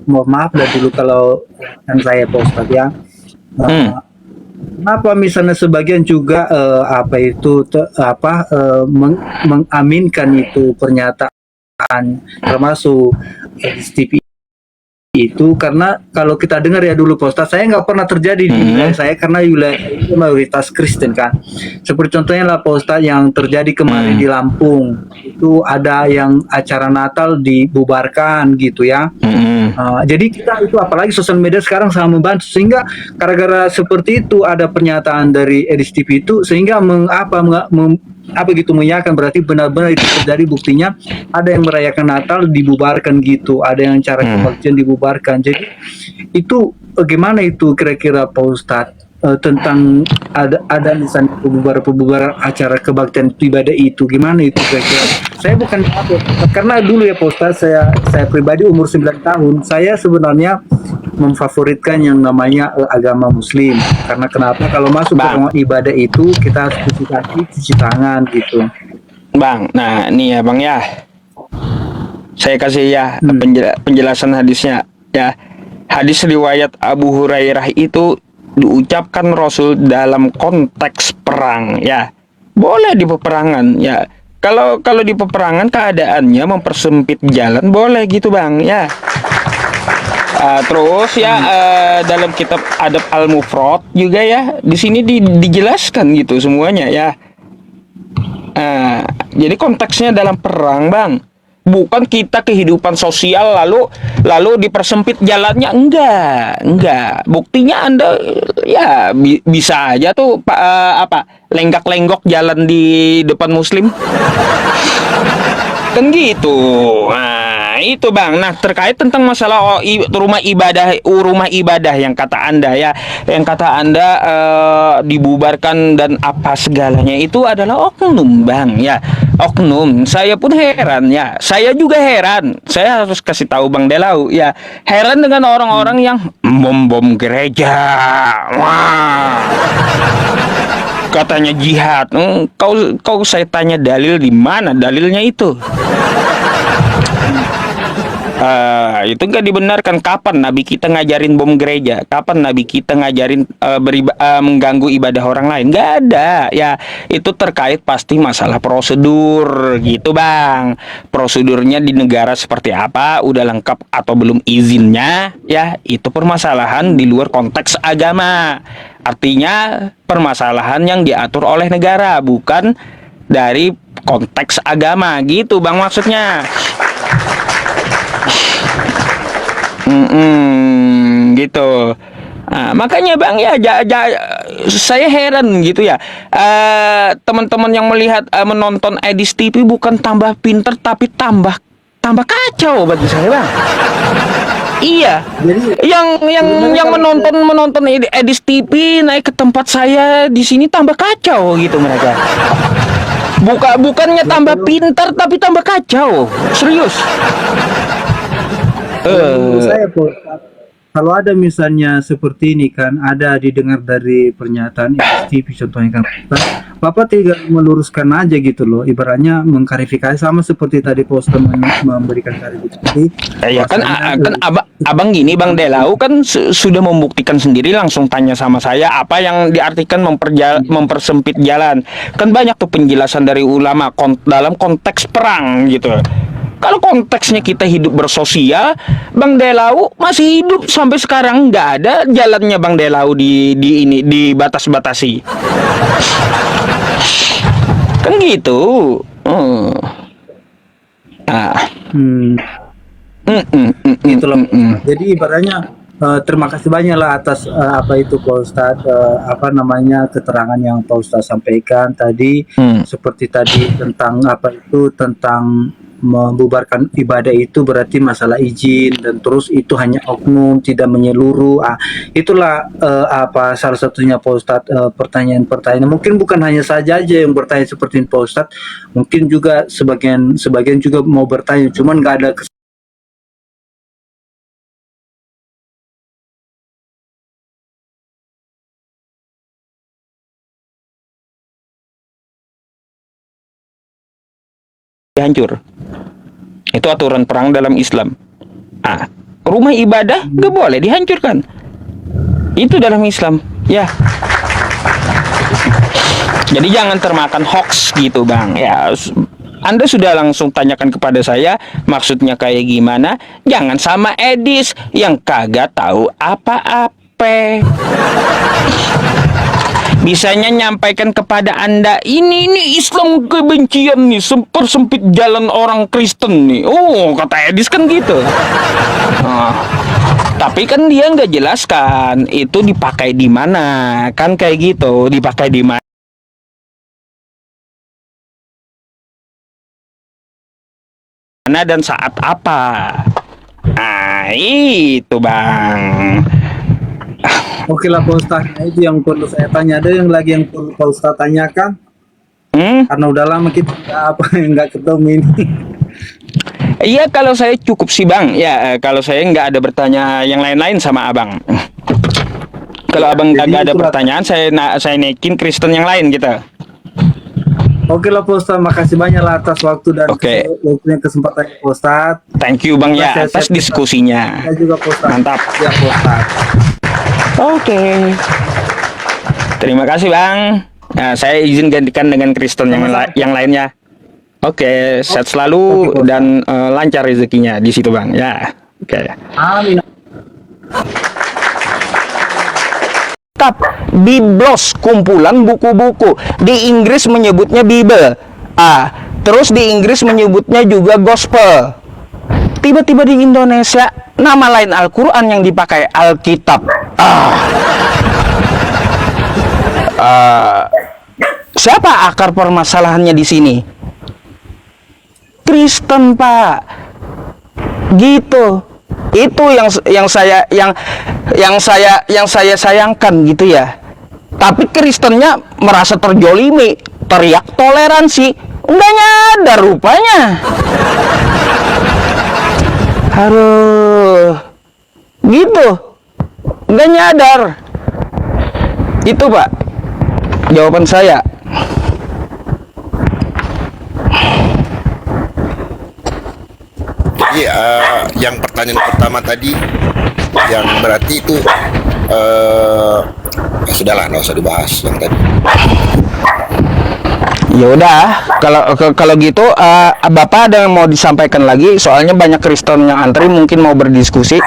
mohon maaf dah dulu kalau yang saya Pak Ustadz ya, kenapa misalnya sebagian juga mengaminkan itu pernyataan, termasuk TV itu karena kalau kita dengar ya dulu Pak Ustadz, saya nggak pernah terjadi di wilayah saya karena wilayah itu mayoritas Kristen kan. Seperti contohnya lah Pak Ustadz yang terjadi kemarin di Lampung, itu ada yang acara Natal dibubarkan gitu ya. Jadi kita itu apalagi sosial media sekarang sangat membantu, sehingga gara-gara seperti itu ada pernyataan dari Edis TV itu sehingga mengiyakan berarti benar-benar itu terjadi. Buktinya ada yang merayakan Natal dibubarkan gitu, ada yang cara kebaktian dibubarkan. Jadi itu gimana itu kira-kira Pak Ustadz tentang ada misalnya pembubaran acara kebaktian ibadah itu gimana itu kira-kira? Saya bukan karena dulu ya Pak Ustadz, saya pribadi umur 9 tahun saya sebenarnya memfavoritkan yang namanya agama Muslim. Karena kenapa? Kalau masuk ke ruang ibadah itu kita harus cuci kaki, cuci tangan gitu. Bang, nah ini ya Bang ya, saya kasih ya penjelasan hadisnya ya. Hadis riwayat Abu Hurairah itu diucapkan Rasul dalam konteks perang ya. Boleh di peperangan ya. Kalau di peperangan keadaannya mempersempit jalan boleh gitu Bang ya. Terus ya dalam kitab Adab Al-Mufrad juga ya di sini dijelaskan gitu semuanya ya. Jadi konteksnya dalam perang Bang, bukan kita kehidupan sosial lalu dipersempit jalannya, enggak. Buktinya Anda ya bisa aja tuh lenggak-lenggok jalan di depan Muslim. Kan gitu. Nah, itu Bang. Nah, terkait tentang masalah rumah ibadah yang kata Anda ya, yang kata Anda dibubarkan dan apa segalanya itu adalah oknum Bang ya. Oknum. Saya pun heran ya. Saya juga heran. Saya harus kasih tahu Bang Delau ya. Heran dengan orang-orang yang bom gereja. Wah. Katanya jihad. Kau saya tanya dalil di mana dalilnya itu? Itu nggak dibenarkan. Kapan Nabi kita ngajarin bom gereja? Kapan Nabi kita ngajarin mengganggu ibadah orang lain? Nggak ada. Ya, itu terkait pasti masalah prosedur gitu Bang. Prosedurnya di negara seperti apa? Udah lengkap atau belum izinnya? Ya, itu permasalahan di luar konteks agama. Artinya permasalahan yang diatur oleh negara, bukan dari konteks agama gitu Bang maksudnya. Gitu. Nah, makanya Bang ya saya heran gitu ya. Teman-teman yang melihat menonton Edis TV bukan tambah pinter tapi tambah kacau bagi saya Bang. Iya. Jadi yang menonton Edis TV naik ke tempat saya di sini tambah kacau gitu mereka. Bukannya tambah pintar tapi tambah kacau. Serius. Menurut saya kalau ada misalnya seperti ini kan, ada didengar dari pernyataan TV contohnya kan, Bapak tinggal meluruskan aja gitu loh, ibaratnya mengklarifikasi sama seperti tadi poster memberikan klarifikasi. Ya kan abang gini Bang Delau kan sudah membuktikan sendiri, langsung tanya sama saya apa yang diartikan mempersempit jalan. Kan banyak tuh penjelasan dari ulama dalam konteks perang gitu. Kalau konteksnya kita hidup bersosial, Bang Delau masih hidup sampai sekarang, nggak ada jalannya Bang Delau dibatas-batasi. Kan gitu. Itulah. Jadi ibaratnya terima kasih banyak lah atas apa itu Pak Ustadz, keterangan yang Pak Ustadz sampaikan tadi, seperti tadi tentang tentang membubarkan ibadah itu berarti masalah izin, dan terus itu hanya oknum, tidak menyeluruh. Itulah salah satunya Pak Ustadz, pertanyaan mungkin bukan hanya saja yang bertanya seperti Pak Ustadz, mungkin juga sebagian juga mau bertanya, cuman nggak ada hancur. Itu aturan perang dalam Islam. Rumah ibadah gak boleh dihancurkan. Itu dalam Islam, ya. Jadi jangan termakan hoax gitu Bang. Ya, Anda sudah langsung tanyakan kepada saya maksudnya kayak gimana. Jangan sama Edis yang kagak tahu apa-apa. Bisanya nyampaikan kepada Anda, ini Islam kebencian nih, sempit jalan orang Kristen nih. Oh, kata Edis kan gitu. Nah, tapi kan dia nggak jelaskan itu dipakai di mana, kan kayak gitu, dipakai di mana dan saat apa. Nah, itu Bang. Oke lah Pak Ustadz, nah, itu yang perlu saya tanya. Ada yang lagi yang perlu Pak Ustadz tanyakan? Karena udah lama kita nggak ketemu ini. Iya, kalau saya cukup sih Bang. Ya, kalau saya nggak ada bertanya yang lain-lain sama Abang. Kalau Abang nggak ada pertanyaan, saya naikin Kristen yang lain gitu. Oke lah Pak Ustadz, makasih banyak lah atas waktu dan waktunya kesempatan Pak Ustadz. Thank you Bang ya atas diskusinya. Saya juga Pak Ustadz. Mantap. Ya Pak Ustadz. Oke. Terima kasih Bang. Nah, saya izin gantikan dengan Kristen yang lainnya. Oke, sehat selalu dan lancar rezekinya di situ Bang. Ya. Oke. Amin. Kitab Biblos, kumpulan buku-buku. Di Inggris menyebutnya Bible. Terus di Inggris menyebutnya juga Gospel. Tiba-tiba di Indonesia nama lain Al-Quran yang dipakai Alkitab. Siapa akar permasalahannya di sini? Kristen Pak. Gitu. Itu yang saya sayangkan gitu ya. Tapi Kristennya merasa terjolimi, teriak toleransi, nggak nyadar rupanya. Aduh, gitu, nggak nyadar. Itu Pak, jawaban saya. Jadi yang pertanyaan pertama tadi, yang berarti itu sudahlah, nggak usah dibahas yang tadi. Ya udah, kalau gitu Bapak ada yang mau disampaikan lagi? Soalnya banyak Kristen yang antri mungkin mau berdiskusi.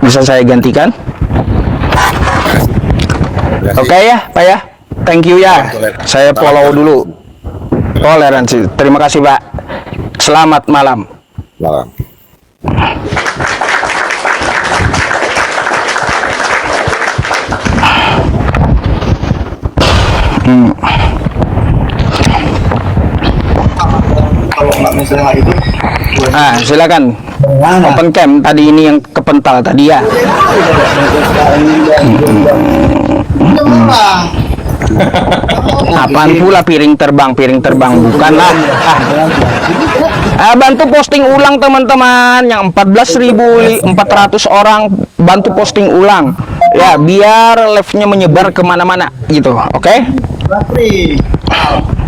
Bisa saya gantikan? Oke ya, Pak ya. Thank you ya. Saya follow dulu. Toleransi. Terima kasih, Pak. Selamat malam. Malam. Silakan. Open cam tadi ini yang kepental tadi ya. Apaan pula piring terbang bukanlah. Bantu posting ulang teman-teman yang 14.400 orang, bantu posting ulang ya biar live-nya menyebar kemana-mana gitu. Oke?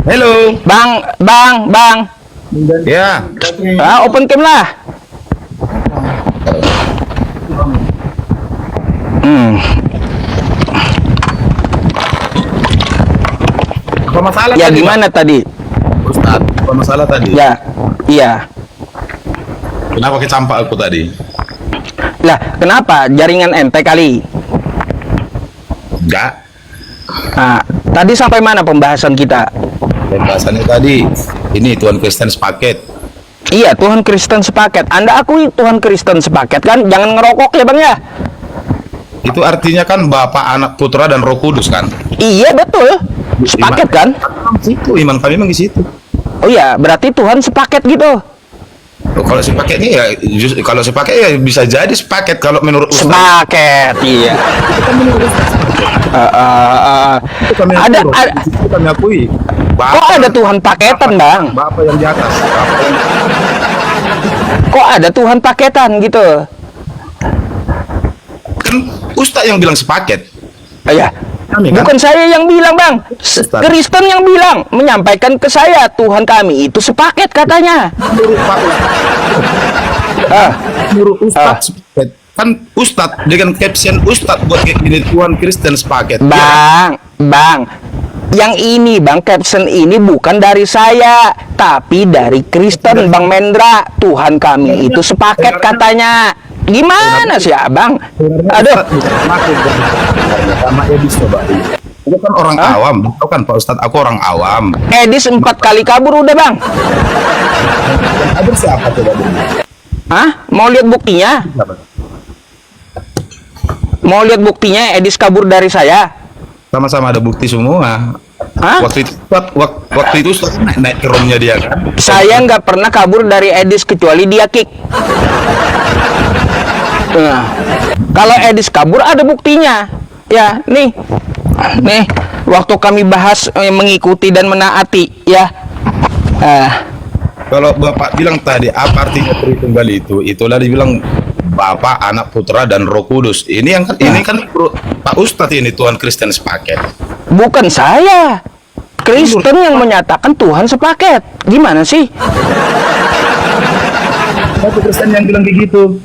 Halo. Bang. Ya. Open cam lah. Apa masalah Ya tadi, gimana tadi? Ustaz? Apa masalah tadi? Ya, iya. Kenapa kecampak aku tadi? Lah, kenapa? Jaringan ente kali. Enggak. Nah, tadi sampai mana pembahasan kita? Pembahasannya tadi, ini Tuhan Kristen sepaket. Iya, Tuhan Kristen sepaket. Anda akui Tuhan Kristen sepaket kan? Jangan ngerokok ya Bang ya? Itu artinya kan Bapa, Anak, Putra, dan Roh Kudus kan? Iya, betul. Sepaket kan? Itu iman kami memang di situ. Oh iya, berarti Tuhan sepaket gitu. Kalau sepaket ini ya, kalau sepaket ya bisa jadi sepaket kalau menurut Ustaz. Sepaket, iya. Ada, itu kami akui. kok ada Tuhan paketan, Bang? Bapak yang di atas. Kok ada Tuhan paketan gitu? Kan Ustaz yang bilang sepaket. Ya, Kami, kan? bukan saya yang bilang, Bang. Kristen yang bilang, menyampaikan ke saya Tuhan kami itu sepaket katanya. Menurut Pak Ustaz. Menurut Ustaz sepaket. Kan Ustaz dengan caption Ustaz buat kayak gini, Tuhan Kristen sepaket. Bang, Yang ini Bang, caption ini bukan dari saya, tapi dari Kristen Bang Mendra. Tuhan kami itu sepaket katanya. Gimana sih Abang? Aduh. Sama Edis coba. Aku kan orang awam, tahu kan Pak Ustadz, aku orang awam. Edis 4 kali kabur udah Bang. Ada siapa coba dulu? Hah? Mau lihat buktinya? Mau lihat buktinya Edis kabur dari saya? Sama-sama ada bukti semua. Hah? Waktu itu Ustadz naik ke roomnya dia kan. Saya nggak pernah kabur dari Edis kecuali dia kick. Nah, kalau Edis kabur ada buktinya. Ya, nih. Nih, waktu kami bahas mengikuti dan menaati ya. Kalau Bapak bilang tadi apa artinya Tritunggal itu? Itulah dibilang Bapa, Anak, Putra dan Roh Kudus. Ini kan Pak Ustadz ini Tuhan Kristen sepaket. Bukan saya. Kristen yang menyatakan Tuhan sepaket. Gimana sih? Satu Kristen yang bilang kayak gitu.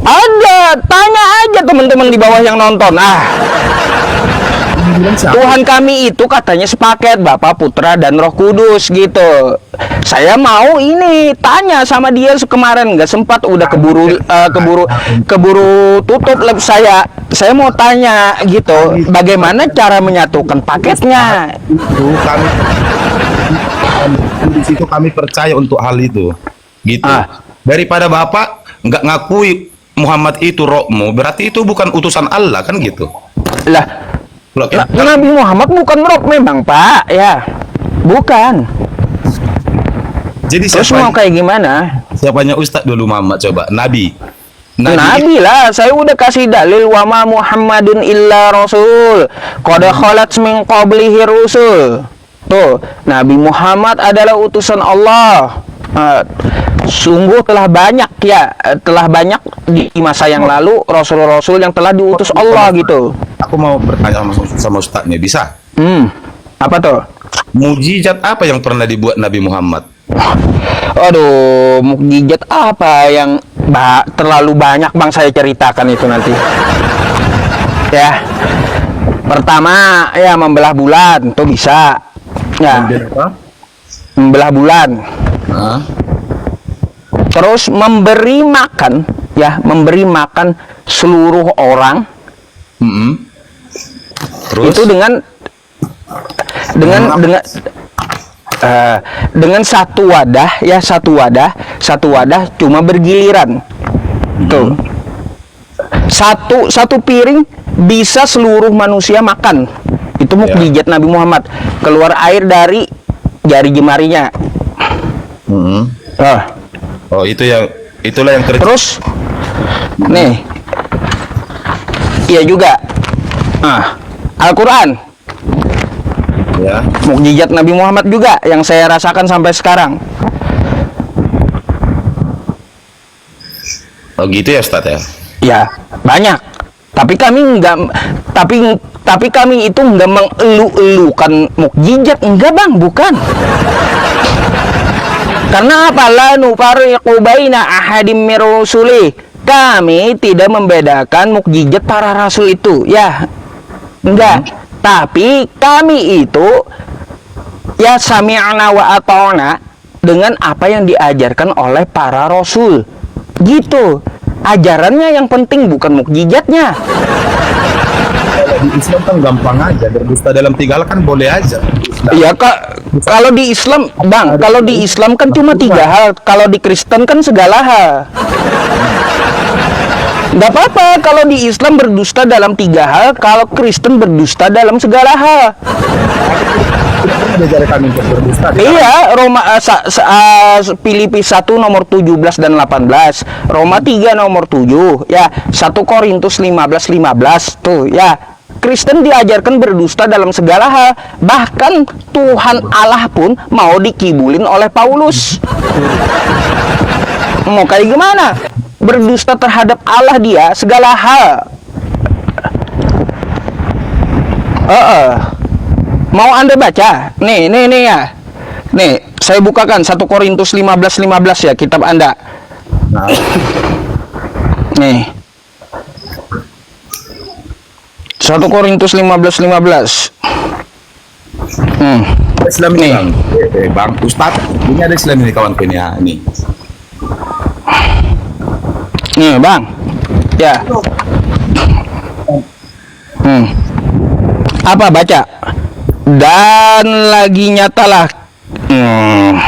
Ada, tanya aja teman-teman di bawah yang nonton. Tuhan kami itu katanya sepaket, Bapa, Putra, dan Roh Kudus gitu. Saya mau ini tanya sama dia kemarin, nggak sempat, udah keburu tutup live saya. Saya mau tanya gitu, bagaimana cara menyatukan paketnya? Itu kami di situ kami percaya untuk hal itu, gitu. Daripada Bapak nggak ngakui Muhammad itu rohmu, berarti itu bukan utusan Allah kan gitu. Lah, Nabi Muhammad bukan roh memang Pak, ya, bukan. Jadi Terus mau kayak gimana? siapanya Ustadz dulu Muhammad coba? Nabi Lah, saya udah kasih dalil wa ma Muhammadun illa rasul qad khalat min qablihi rusul. Tuh, Nabi Muhammad adalah utusan Allah. Sungguh telah banyak di masa yang lalu rasul-rasul yang telah diutus Allah gitu. Aku mau bertanya sama Ustadznya, bisa? Apa tuh? Mujizat apa yang pernah dibuat Nabi Muhammad? Aduh, mukjizat apa yang terlalu banyak Bang saya ceritakan itu nanti. Ya. Pertama, ya membelah bulan, tuh bisa. Ya. Membelah bulan. Terus memberi makan, ya, memberi makan seluruh orang. Terus itu dengan satu wadah, ya, satu wadah cuma bergiliran. Tuh. Satu piring bisa seluruh manusia makan. Itu mukjizat Nabi Muhammad. Keluar air dari jari jemarinya. Oh, itulah yang Terus nih. Iya juga. Al-Qur'an. Ya. Mukjizat Nabi Muhammad juga yang saya rasakan sampai sekarang. Oh, gitu ya, Ustadz ya? Ya, banyak. Tapi kami kami itu enggak mengelu-elukan mukjizat, enggak Bang, bukan. Karena apa? La nufariqu baina ahadim mir rusuli. Kami tidak membedakan mukjizat para rasul itu, ya. Enggak. Tapi kami itu ya sami'na wa ata'na dengan apa yang diajarkan oleh para rasul. Gitu. Ajarannya yang penting bukan mukjizatnya. Kalau di Islam kan gampang aja, berdusta dalam 3 hal kan boleh aja. Iya Kak, kalau di Islam, Bang, kalau di Islam kan cuma 3 hal, kalau di Kristen kan segala hal. Nggak apa-apa kalau di Islam berdusta dalam 3 hal, kalau Kristen berdusta dalam segala hal. Iya, Filipi 1 nomor 17 dan 18, Roma 3 nomor 7, ya, 1 Korintus 15 tuh, ya. Kristen diajarkan berdusta dalam segala hal, bahkan Tuhan Allah pun mau dikibulin oleh Paulus. Mau kayak gimana? Berdusta terhadap Allah dia segala hal. Mau Anda baca? Nih ya. Nih, saya bukakan 1 Korintus 15 ya, kitab Anda. Nih. 1 Korintus 15. Islam ini Nih. bang, bang Ustadz, ini ada Islam ini kawan ini ya, ini. Nih bang, ya. Apa baca? Dan lagi nyatalah.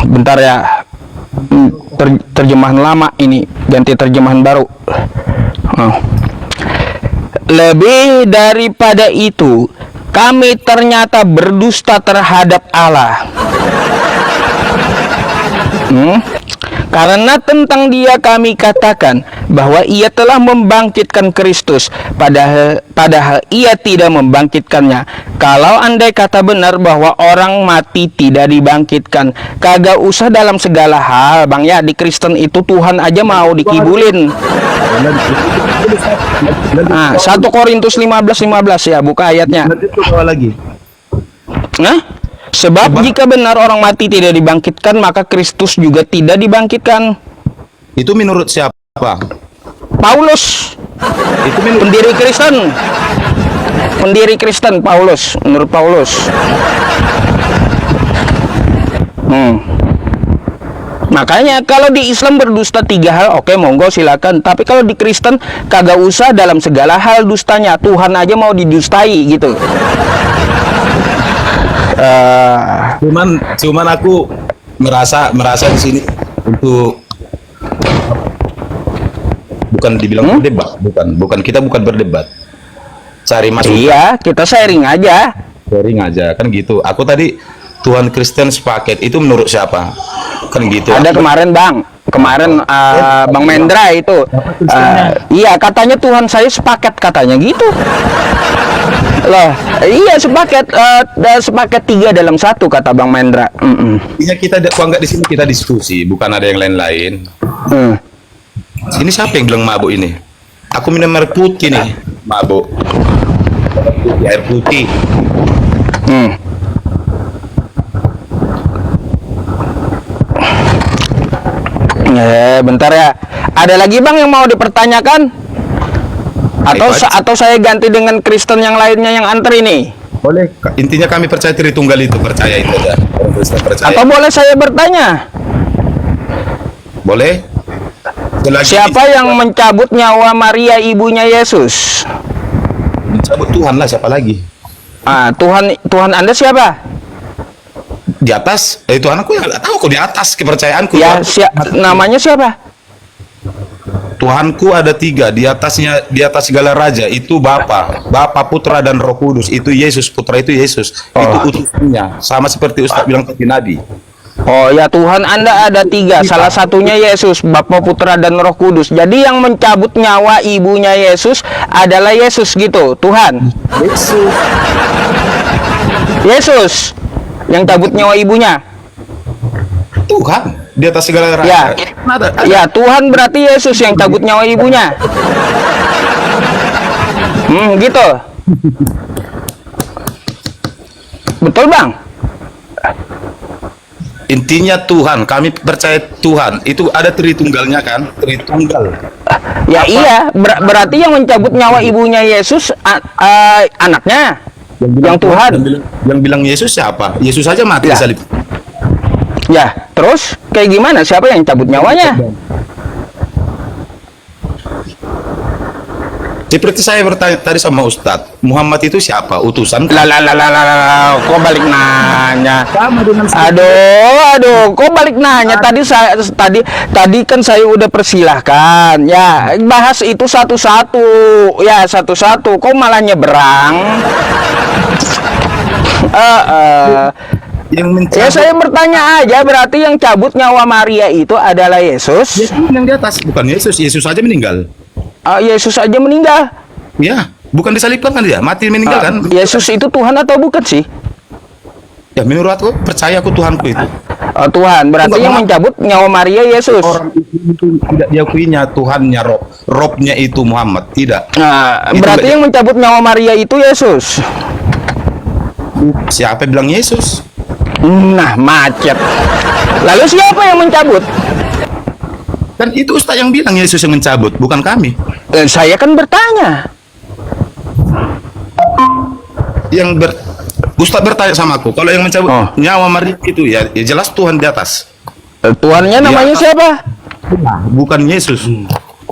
Bentar ya. Terjemahan lama ini ganti terjemahan baru. Lebih daripada itu, kami ternyata berdusta terhadap Allah. Karena tentang dia kami katakan bahwa ia telah membangkitkan Kristus, padahal ia tidak membangkitkannya. Kalau andai kata benar bahwa orang mati tidak dibangkitkan, kagak usah dalam segala hal bang ya, di Kristen itu Tuhan aja mau dikibulin. 1 Korintus 15:15 ya, buka ayatnya. Nanti itu bawa lagi. Nah, sebab jika benar orang mati tidak dibangkitkan, maka Kristus juga tidak dibangkitkan. Itu menurut siapa? Paulus, Itu menurut pendiri Kristen Paulus, menurut Paulus. Makanya kalau di Islam berdusta 3 hal, oke monggo silakan. Tapi kalau di Kristen kagak usah dalam segala hal dustanya. Tuhan aja mau didustai gitu. cuman aku merasa di sini untuk bukan dibilang berdebat, bukan kita bukan berdebat, cari masukan, Iya, kita sharing aja. sharing aja kan gitu. Aku tadi Tuhan Kristen sepaket itu menurut siapa kan gitu. Ada kemarin Bang Mendra itu, iya katanya Tuhan saya sepaket katanya gitu. Loh, iya sepaket, sepaket 3 dalam 1 kata Bang Mendra. Iya, kita anggap di sini kita diskusi, bukan ada yang lain-lain. Ini siapa yang bilang mabuk ini? Aku minum air putih nih, mabuk. Air putih. Bentar ya. Ada lagi Bang yang mau dipertanyakan? Atau saya ganti dengan Kristen yang lainnya yang antri ini? Boleh. Intinya kami percaya Tritunggal itu, percaya itu aja. Orang Kristen percaya. Atau boleh saya bertanya? Boleh? Siapa yang mencabut nyawa Maria ibunya Yesus? Mencabut Tuhan lah, siapa lagi? Tuhan Anda siapa? Di atas, Tuhan aku yang nggak tahu kok di atas kepercayaanku. Ya, namanya siapa? Tuhanku ada 3, di atas segala raja itu Bapa, Putra dan Roh Kudus. Itu Yesus, Putra itu Yesus. Itu utusannya, sama seperti Ustaz bilang tadi Nabi. Oh ya, Tuhan Anda ada 3, salah satunya Yesus, Bapa, Putra dan Roh Kudus. Jadi yang mencabut nyawa ibunya Yesus adalah Yesus gitu, Tuhan. Yesus yang cabut nyawa ibunya. Tuhan di atas segala raja. Ya, Ada. ya Tuhan berarti Yesus yang cabut nyawa ibunya. Gitu. Betul Bang? Intinya Tuhan, kami percaya Tuhan itu ada Tritunggalnya kan, Tritunggal. Ya iya, berarti yang mencabut nyawa ibunya Yesus anaknya, yang Tuhan. Yang bilang Yesus siapa? Yesus saja mati di salib. Ya, terus kayak gimana? Siapa yang cabut nyawanya? Seperti saya bertanya tadi sama Ustadz, Muhammad itu siapa? Utusan? Kok balik nanya? Aduh, kok balik nanya? Tadi kan saya udah persilahkan. Ya, bahas itu satu-satu. Ya, satu-satu. Kok malah nyebrang? Ya saya bertanya aja, berarti yang cabut nyawa Maria itu adalah Yesus? Yang di atas, bukan Yesus. Yesus saja meninggal. Yesus aja meninggal. Ya, bukan disalibkan kan dia, mati meninggal kan? Yesus itu Tuhan atau bukan sih? Ya menurut aku, percaya aku Tuhanku itu. Tuhan, berarti yang mencabut nyawa Maria Yesus. Orang itu tidak diakuinya Tuhannya, Robnya itu Muhammad, tidak. Berarti yang mencabut nyawa Maria itu Yesus. Siapa yang bilang Yesus? Nah, macet. Lalu siapa yang mencabut? Kan itu Ustaz yang bilang Yesus yang mencabut, bukan kami. Saya kan bertanya. Ustaz bertanya sama aku, kalau yang mencabut Oh. nyawa Maria itu ya jelas Tuhan di atas. Tuhannya namanya Iya. siapa? Bukan Yesus.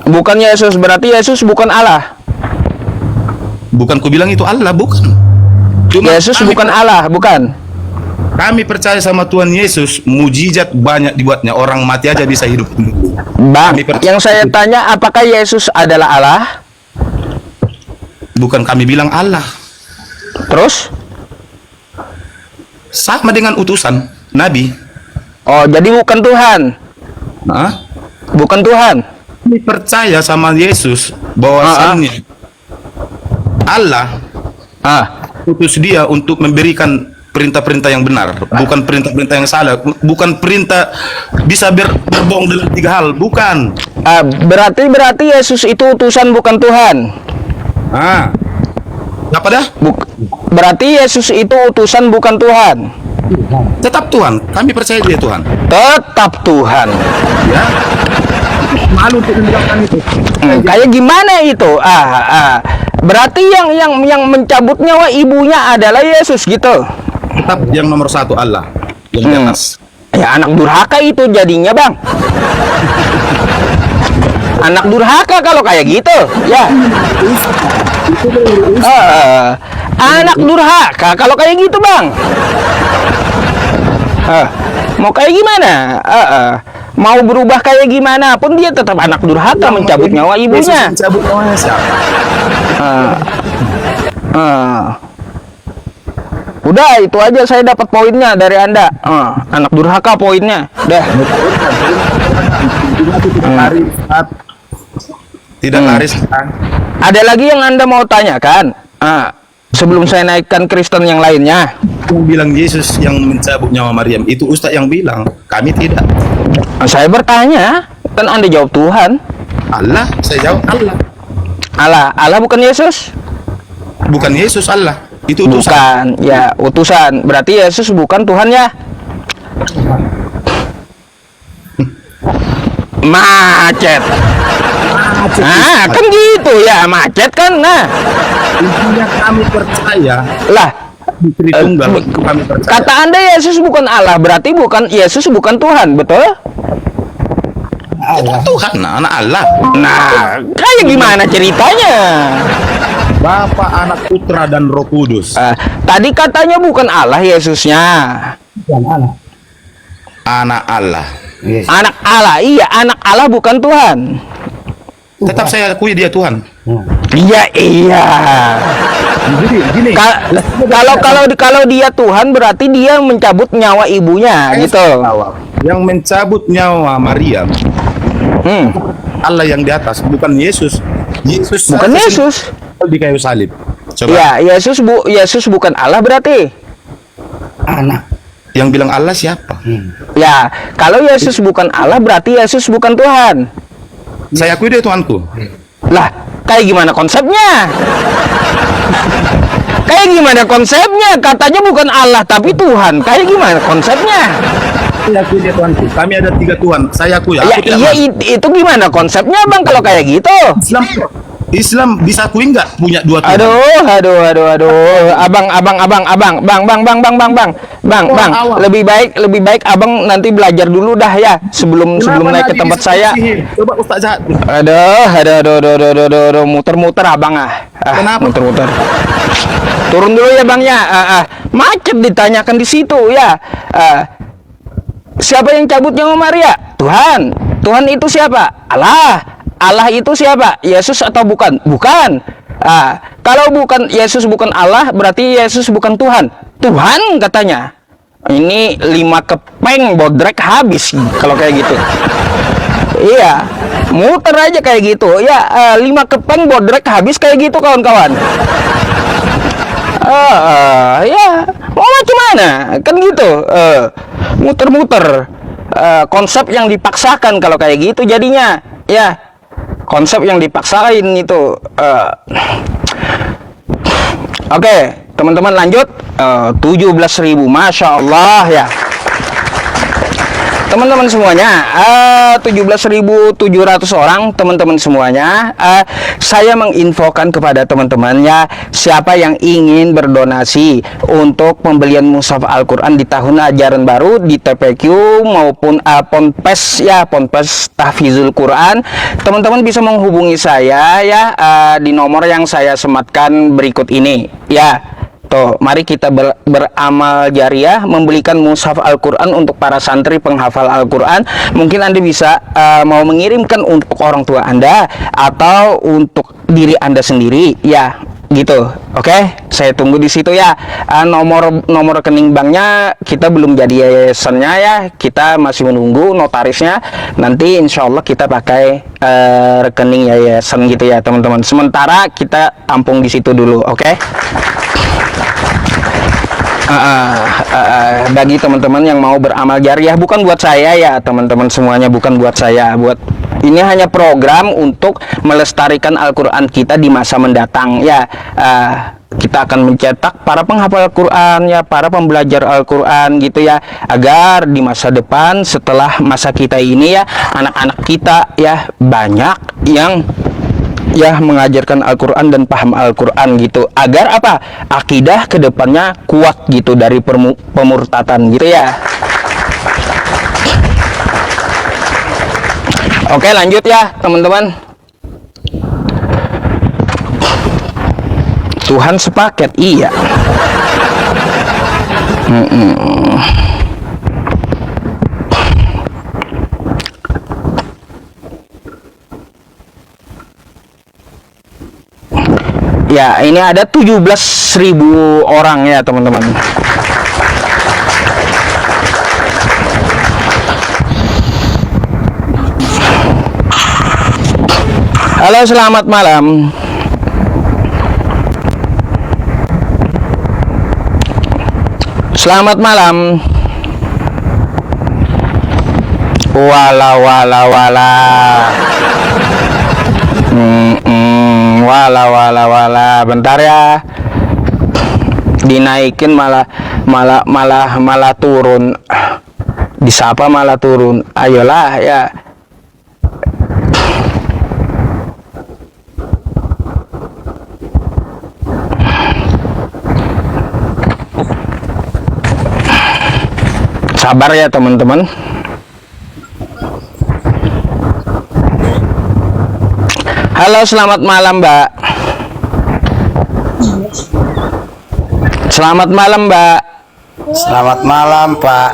Bukan Yesus, berarti Yesus bukan Allah. Bukan ku bilang itu Allah, bukan. Cuma Yesus bukan Allah, bukan. kami percaya sama Tuhan Yesus, mujizat banyak dibuatnya. Orang mati aja bisa hidup. Bang, Kami percaya. yang saya tanya apakah Yesus adalah Allah? Bukan kami bilang Allah. Terus? Sama dengan utusan Nabi. Oh, jadi bukan Tuhan. Hah? Bukan Tuhan. Kami percaya sama Yesus bahwasannya Allah Ah, utus dia untuk memberikan perintah-perintah yang benar, bukan perintah-perintah yang salah, bukan perintah bisa berbohong dalam 3 hal, bukan. berarti Yesus itu utusan bukan Tuhan. Ah, apa dah? Berarti Yesus itu utusan bukan Tuhan. Tetap Tuhan, kami percaya dia Tuhan. Tetap Tuhan. Ya, malu untuk menjelaskan itu. Kayak gimana itu? Berarti yang mencabut nyawa ibunya adalah Yesus gitu. Tetap yang nomor 1 Allah yang di atas. Ya anak durhaka itu jadinya, Bang. Anak durhaka kalau kayak gitu, ya. Anak durhaka kalau kayak gitu, Bang. Mau kayak gimana? Mau berubah kayak gimana pun dia tetap anak durhaka mencabut nyawa ibunya. Yesus mencabut nyawanya siapa? Udah itu aja saya dapat poinnya dari Anda. Anak durhaka poinnya. Dah. Tidak laris kan? Ada lagi yang Anda mau tanyakan? Sebelum saya naikkan Kristen yang lainnya. Yang bilang Yesus yang mencabut nyawa Maryam itu Ustaz yang bilang, kami tidak. Saya bertanya, kan Anda jawab Tuhan. Allah, saya jawab Allah. Allah bukan Yesus? Bukan Yesus Allah. Itu utusan. Bukan, ya utusan. Berarti Yesus bukan Tuhan ya? Macet. Kan gitu ya, macet kan. Nah, Intinya kami percaya lah Istri tunggal itu kami percaya. kata Anda Yesus bukan Allah, berarti Yesus bukan Tuhan, betul? Allah. Tuhan, anak Allah. Nah, kayak gimana ceritanya? Bapa, Anak, Putra, dan Roh Kudus. Tadi katanya bukan Allah Yesusnya. Anak Allah. Anak Allah, iya anak Allah bukan Tuhan. Tetap saya akui dia Tuhan. Iya. Gini. Kalau dia Tuhan berarti dia mencabut nyawa ibunya gitu. Yang mencabut nyawa Maryam, Allah yang di atas, bukan Yesus. Bukan Yesus. Di kayu salib. Coba. Ya, Yesus bukan Allah berarti. Anak. Yang bilang Allah siapa? Ya, kalau Yesus bukan Allah berarti Yesus bukan Tuhan. Saya akui dia Tuhanku. Lah, kayak gimana konsepnya? Kayak gimana konsepnya? Katanya bukan Allah tapi Tuhan. Kayak gimana konsepnya? Saya akui dia Tuhanku. Kami ada 3 Tuhan. Saya akui. Ya, Aku tidak iya masuk. itu gimana konsepnya Bang kalau kayak gitu? Islam bisa akui nggak punya 2 Tuhan? Aduh. Bang. Lebih baik Abang nanti belajar dulu dah ya sebelum naik ke tempat saya. Coba Ustaz Jahat. Aduh, muter-muter Abang Kenapa? muter-muter. Turun dulu ya Bang ya. Macet ditanyakan di situ ya. Siapa yang cabut nyawa Maria? Tuhan. Tuhan itu siapa? Allah itu siapa? Yesus atau bukan? Bukan. Kalau bukan Yesus bukan Allah, berarti Yesus bukan Tuhan. Tuhan katanya. Ini 5 kepeng bodrek habis kalau kayak gitu. Iya, muter aja kayak gitu. Ya, 5 kepeng bodrek habis kayak gitu kawan-kawan. Ya, mau macam mana? Kan gitu. Muter-muter. Konsep yang dipaksakan kalau kayak gitu jadinya. Ya, konsep yang dipaksain itu. Oke, teman-teman lanjut. 17.000, Masya Allah ya. teman-teman semuanya, 17.700 orang teman-teman semuanya, saya menginfokan kepada teman-temannya siapa yang ingin berdonasi untuk pembelian mushaf Al-Quran di tahun ajaran baru di TPQ maupun Ponpes ya, Ponpes Tahfizul Quran. Teman-teman bisa menghubungi saya ya di nomor yang saya sematkan berikut ini ya. Tuh, mari kita beramal jariah membelikan mushaf Al-Quran untuk para santri penghafal Al-Quran. Mungkin Anda bisa mau mengirimkan untuk orang tua Anda atau untuk diri Anda sendiri ya, gitu. Oke, saya tunggu di situ ya. Nomor rekening banknya kita belum jadi yayasannya ya, kita masih menunggu notarisnya. Nanti insya Allah kita pakai rekening yayasan gitu ya teman-teman. Sementara kita tampung di situ dulu, oke? Bagi teman-teman yang mau beramal jariah, bukan buat saya ya teman-teman semuanya, bukan buat saya, buat ini hanya program untuk melestarikan Al-Quran kita di masa mendatang ya. Kita akan mencetak para penghafal Al-Quran ya, para pembelajar Al-Quran gitu ya, agar di masa depan setelah masa kita ini ya, anak-anak kita ya banyak yang ya mengajarkan Al-Quran dan paham Al-Quran gitu, agar apa, akidah kedepannya kuat gitu dari pemurtatan gitu ya. Oke, lanjut ya teman-teman. Tuhan sepaket, iya. Ya, ini ada 17.000 orang ya teman-teman. Halo, selamat malam. Selamat malam. Wala wala wala. Wala. Bentar ya. Dinaikin malah turun. Disapa malah turun. Ayolah ya. Sabar ya teman-teman. Halo, selamat malam Mbak. Selamat malam Mbak. Selamat malam, Pak.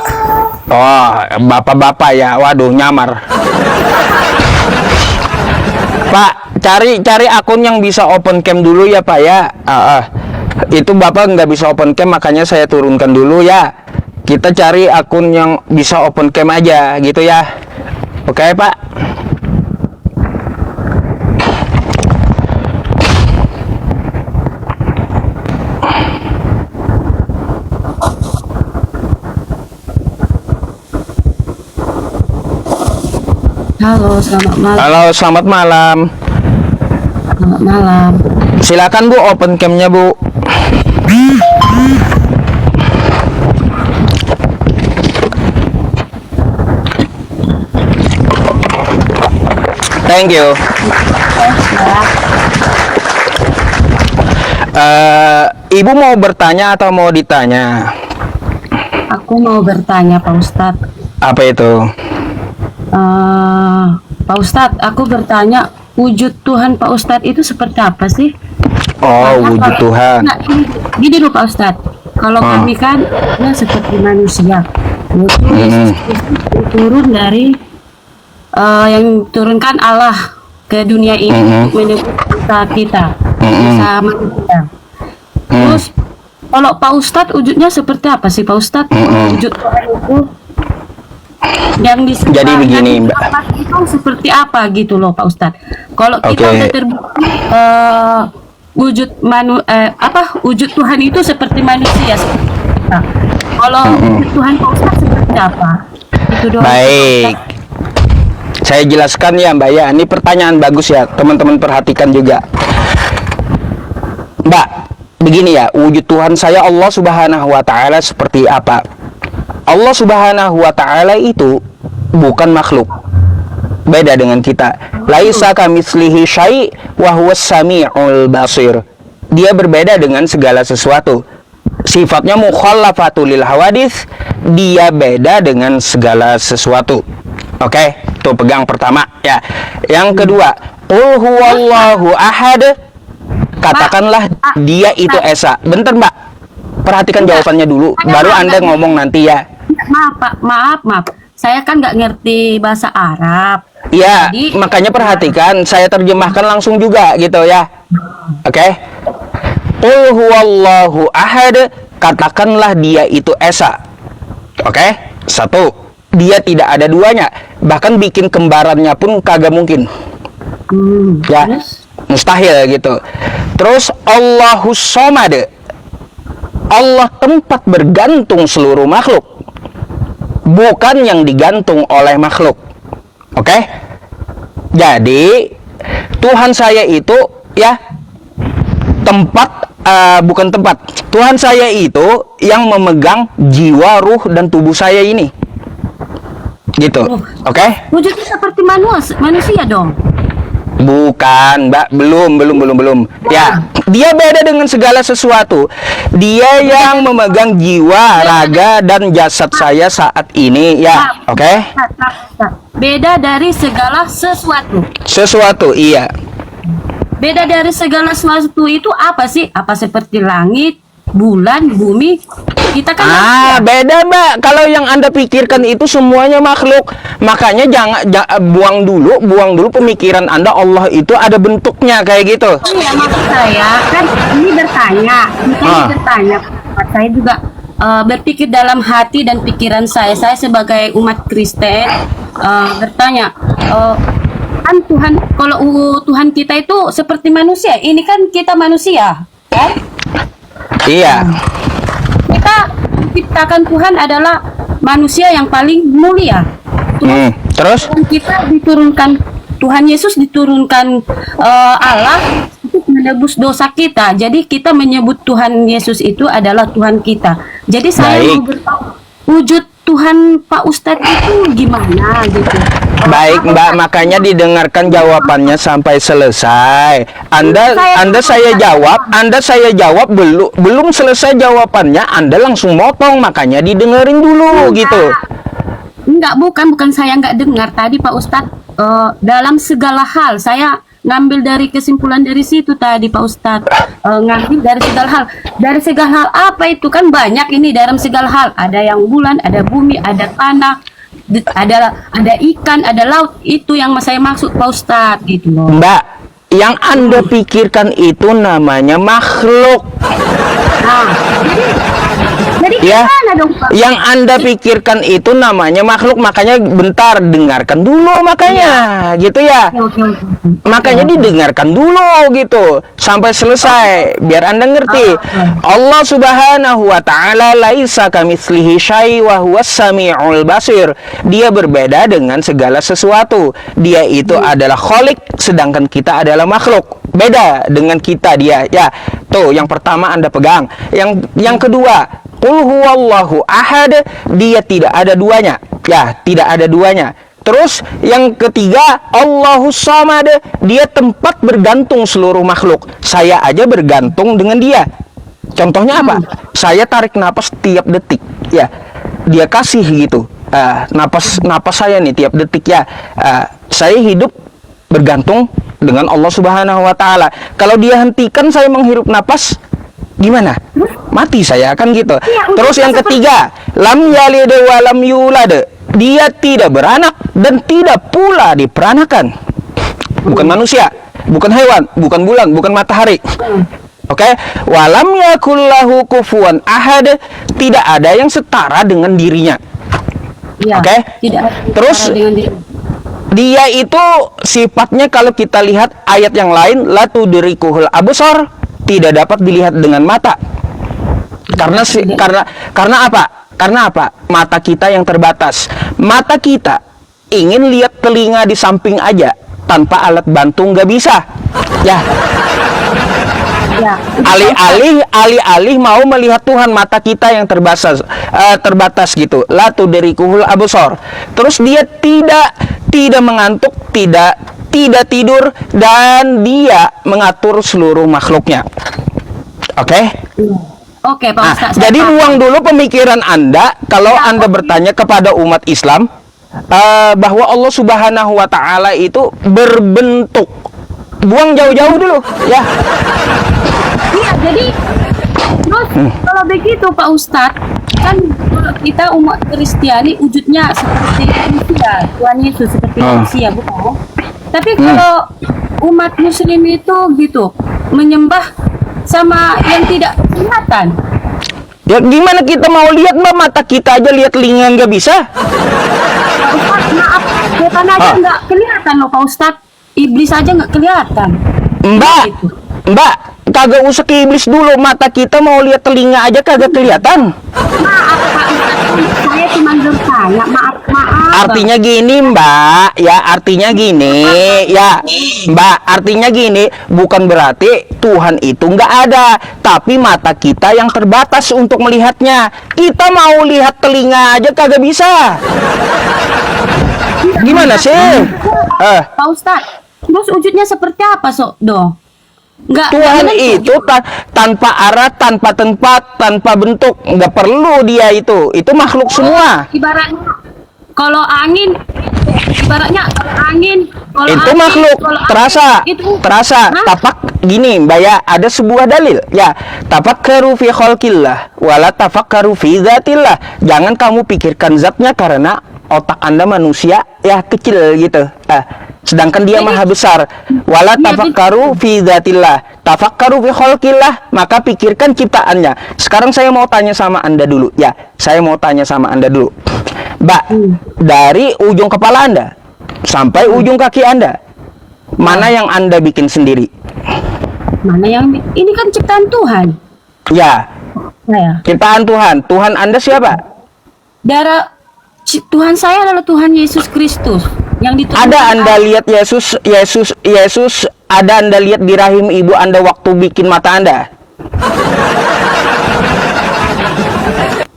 Oh, bapak-bapak ya. Waduh, nyamar. Pak, cari akun yang bisa open cam dulu ya Pak ya. Itu Bapak nggak bisa open cam, makanya saya turunkan dulu ya. Kita cari akun yang bisa open cam aja gitu ya. Oke Pak. Halo, selamat malam. Halo, selamat malam. Selamat malam. Silakan Bu, open camnya Bu. Thank you. Ibu mau bertanya atau mau ditanya? Aku mau bertanya Pak Ustadz. Apa itu? Pak Ustadz, aku bertanya, wujud Tuhan Pak Ustadz itu seperti apa sih? Oh, wujud Tuhan. Nah, gini loh Pak Ustadz, kalau kami kan ya seperti manusia, yaitu Yesus Kristus turun dari yang turunkan Allah ke dunia ini untuk menyembuhkan kita sama manusia. Terus kalau Pak Ustadz wujudnya seperti apa sih Pak Ustadz? Wujud Tuhan itu yang disebut Jadi begini Mbak, itu seperti apa gitu loh Pak Ustadz. Kalau kita udah terbukti wujud wujud Tuhan itu seperti manusia seperti kita. Kalau wujud Tuhan Pak Ustadz seperti apa? Itu doang. Baik, saya jelaskan ya Mbak ya. Ini pertanyaan bagus ya, teman-teman perhatikan juga. Mbak, begini ya, wujud Tuhan saya Allah Subhanahu wa Ta'ala seperti apa? Allah Subhanahu wa Ta'ala itu bukan makhluk. Beda dengan kita. Laisa kamitslihi syai' wa huwas sami'ul basir. Dia berbeda dengan segala sesuatu. Sifatnya mukhallafatul lil hawadits, dia beda dengan segala sesuatu. Oke, tuh pegang pertama ya. Yang kedua, qul huwallahu ahad. Katakanlah dia itu esa. Bentar, Mbak. Perhatikan jawabannya dulu, baru Anda ngomong nanti ya. Maaf Pak, maaf. Saya kan nggak ngerti bahasa Arab. Ya, Jadi- makanya perhatikan, saya terjemahkan langsung juga gitu ya. Oke. Qul huwallahu ahad, katakanlah dia itu esa. Oke? Satu, dia tidak ada duanya. Bahkan bikin kembarannya pun kagak mungkin. Ya, Terus? mustahil gitu. Terus Allahus somad, Allah tempat bergantung seluruh makhluk, bukan yang digantung oleh makhluk. Oke? Jadi Tuhan saya itu ya bukan tempat. Tuhan saya itu yang memegang jiwa, ruh, dan tubuh saya ini. Gitu. Oke? Wujudnya seperti manusia dong. Bukan, Mbak. Belum. Ya, dia beda dengan segala sesuatu. Dia yang memegang jiwa, raga, dan jasad saya saat ini. Ya, oke? Beda dari segala sesuatu. Sesuatu, iya. Beda dari segala sesuatu itu apa sih? Apa seperti langit, bulan, bumi? Kita kan Beda, Mbak. Kalau yang Anda pikirkan itu semuanya makhluk. Makanya buang dulu pemikiran Anda Allah itu ada bentuknya kayak gitu. iya, maksud saya kan ini bertanya. Saya juga berpikir dalam hati dan pikiran saya. Saya sebagai umat Kristen bertanya, kan Tuhan, kalau Tuhan kita itu seperti manusia. Ini kan kita manusia, kan? Iya. Kita diciptakan Tuhan adalah manusia yang paling mulia. Terus? Tuhan kita diturunkan, Tuhan Yesus diturunkan Allah untuk menebus dosa kita. Jadi kita menyebut Tuhan Yesus itu adalah Tuhan kita. Jadi saya Baik. mau bertanya, wujud Tuhan Pak Ustadz itu gimana gitu? Baik, Mbak, makanya didengarkan jawabannya sampai selesai. Anda saya jawab belum selesai jawabannya, Anda langsung motong, makanya didengerin dulu gitu. Enggak, bukan saya nggak dengar tadi Pak Ustadz. Dalam segala hal saya ngambil dari kesimpulan dari situ tadi Pak Ustadz. Ngambil dari segala hal. Dari segala hal apa itu? Kan banyak ini dalam segala hal. Ada yang bulan, ada bumi, ada tanah, ada ikan, ada laut. Itu yang saya maksud Pak Ustadz gitu loh. Mbak, yang Anda pikirkan itu namanya makhluk. Nah, jadi Ya, gimana dong Pak? yang Anda pikirkan itu namanya makhluk, makanya bentar dengarkan dulu makanya, gitu ya. Oke. Makanya didengarkan dulu gitu sampai selesai biar Anda ngerti. Allah Subhanahu wa taala laisa kamitslihi syai' wa huwas sami'ul basir. Dia berbeda dengan segala sesuatu. Dia itu adalah khalik, sedangkan kita adalah makhluk. Beda dengan kita dia. Ya, tuh yang pertama Anda pegang. Yang kedua, qul huwallahu ahad, dia tidak ada duanya. Ya, tidak ada duanya. Terus yang ketiga, Allahus somad, dia tempat bergantung seluruh makhluk. Saya aja bergantung dengan dia. Contohnya apa? Saya tarik napas tiap detik. Ya, dia kasih gitu. Napas saya nih tiap detik ya. Saya hidup bergantung dengan Allah Subhanahu wa taala. Kalau dia hentikan saya menghirup napas, gimana? Mati saya kan gitu. Terus yang ketiga, lam yalid wa lam yulad. Dia tidak beranak dan tidak pula diperanakan. Bukan manusia, bukan hewan, bukan bulan, bukan matahari. Oke, walam yakullahu kufuwan ahad, tidak ada yang setara dengan dirinya. Ya, Oke. tidak ada Terus cara dengan diri. dia itu sifatnya kalau kita lihat ayat yang lain, la tudrikuhul absar, tidak dapat dilihat dengan mata. Karena apa? Karena apa? Mata kita yang terbatas. Mata kita ingin lihat telinga di samping aja, tanpa alat bantu nggak bisa. Ya. Ya. Alih-alih mau melihat Tuhan, mata kita yang terbatas gitu. La tudrikuhul absar. Terus dia tidak mengantuk, tidak tidur, dan dia mengatur seluruh makhluknya. Oke? Oke, Pak Nah, Ustadz. saya jadi paham. buang dulu pemikiran Anda kalau Ya, Anda oke. bertanya kepada umat Islam bahwa Allah Subhanahu wa taala itu berbentuk. Buang jauh-jauh dulu, ya. Iya, jadi terus kalau begitu Pak Ustadz, kan kalau kita umat Kristiani wujudnya seperti manusia, Tuhan Yesus seperti manusia, bukan? Tapi kalau umat Muslim itu gitu menyembah sama yang tidak kelihatan. Ya gimana kita mau lihat, Mbak? Mata kita aja lihat, telinga nggak bisa. Pak Ustadz, maaf, setan aja nggak kelihatan loh Pak Ustadz. Iblis aja nggak kelihatan. Mbak, kagak usah ke iblis dulu. Mata kita mau lihat, telinga aja kagak kelihatan. Maaf Pak Ustadz, saya cuma bertanya, maaf. Artinya gini, Mbak, ya artinya gini, ya Mbak, artinya gini, bukan berarti Tuhan itu nggak ada, tapi mata kita yang terbatas untuk melihatnya. Kita mau lihat telinga aja kagak bisa. Gimana sih? Pak Ustadz, terus wujudnya seperti apa do? Tuhan itu tanpa arah, tanpa tempat, tanpa bentuk, nggak perlu dia itu makhluk semua. Ibaratnya kalau angin, kalau Itu angin, makhluk kalau terasa. angin, itu Hah? Tapak gini, Mbak, ya, ada sebuah dalil ya, tafakkaru fi khalqillah wala tafakkaru fi dzatillah. Jangan kamu pikirkan zatnya karena otak Anda manusia ya kecil gitu. Sedangkan dia maha besar. Wala tafakkaru fi dzatillah. Tafakkaru fi khalqillah, maka pikirkan ciptaannya. Sekarang saya mau tanya sama Anda dulu ya. Saya mau tanya sama Anda dulu. Mbak, dari ujung kepala Anda sampai ujung kaki Anda, mana yang Anda bikin sendiri? Mana yang ini kan ciptaan Tuhan. Ya, Saya. ciptaan Tuhan. Tuhan Anda siapa? Tuhan saya adalah Tuhan Yesus Kristus yang diturunkan. Ada Anda lihat Yesus ada Anda lihat di rahim ibu Anda waktu bikin mata Anda?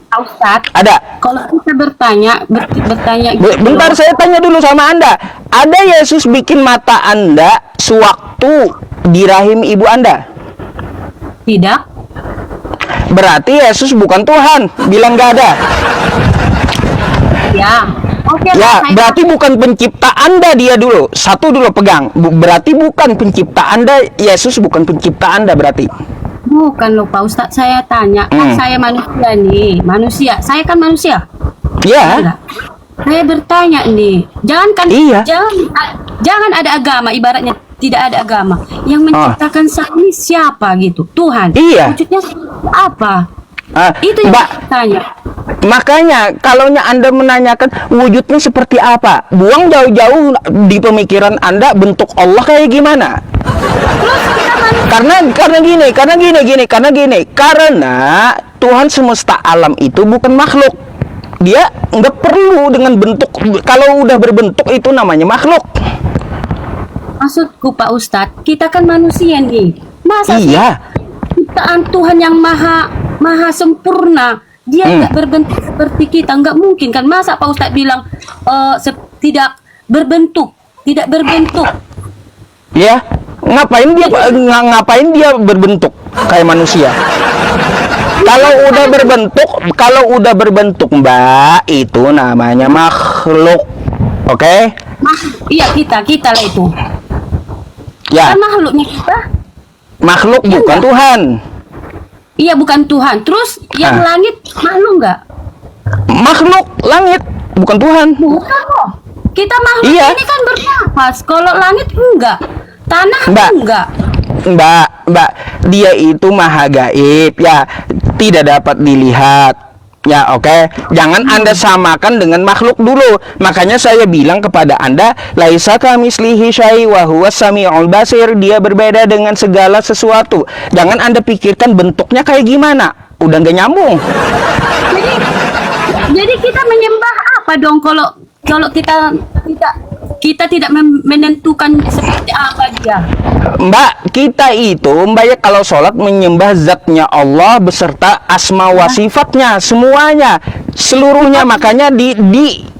Pak Ustadz, Ada. kalau kita bertanya Bentar, saya tanya dulu sama Anda. Ada Yesus bikin mata Anda sewaktu di rahim ibu Anda? tidak, Berarti Yesus bukan Tuhan. Bilang nggak ada. ya. Oke, Ya, Pak, berarti bukan pencipta Anda dia dulu. Satu dulu pegang. Berarti bukan pencipta Anda. Yesus bukan pencipta Anda berarti. bukan loh Pak Ustadz, saya tanya, kan saya manusia nih, manusia. Saya kan manusia. Ya. Enggak. Saya bertanya nih, Iya. jangan ada agama, ibaratnya tidak ada agama. Yang menciptakan saya ini siapa gitu? Tuhan. Iya. Wujudnya seperti apa? Itu yang Mbak, saya tanya. makanya kalau Anda menanyakan wujudnya seperti apa, buang jauh-jauh di pemikiran Anda bentuk Allah kayak gimana. Karena gini. Karena Tuhan semesta alam itu bukan makhluk. Dia nggak perlu dengan bentuk. Kalau udah berbentuk itu namanya makhluk. Maksudku Pak Ustadz, kita kan manusia nih. Masa sih Iya. ciptaan Tuhan yang maha sempurna, dia nggak berbentuk seperti kita, nggak mungkin kan? Masa Pak Ustadz bilang tidak berbentuk? Ya, ngapain dia berbentuk kayak manusia? Kalau udah berbentuk, Mbak, itu namanya makhluk. Oke? Iya, kita lah itu. Ya, Kan makhluknya kita. makhluk bukan Tuhan. Iya, bukan Tuhan. Terus yang langit makhluk nggak? Makhluk langit bukan Tuhan. Bukan loh. Kita makhluk Iya. ini kan bernafas. Kalau langit enggak. Tanah Mbak. enggak. Mbak, dia itu maha gaib, ya, tidak dapat dilihat. Ya, oke. Jangan Anda samakan dengan makhluk dulu. Makanya saya bilang kepada Anda, laisa kamislihi syai' wa huwas samiul basir. Dia berbeda dengan segala sesuatu. Jangan Anda pikirkan bentuknya kayak gimana. Udah nggak nyambung. Jadi kita menyembah apa dong kalau kita tidak menentukan seperti apa dia? Mbak, kita itu Mbak ya kalau sholat menyembah zatnya Allah beserta asma wa sifatnya semuanya, seluruhnya. Makanya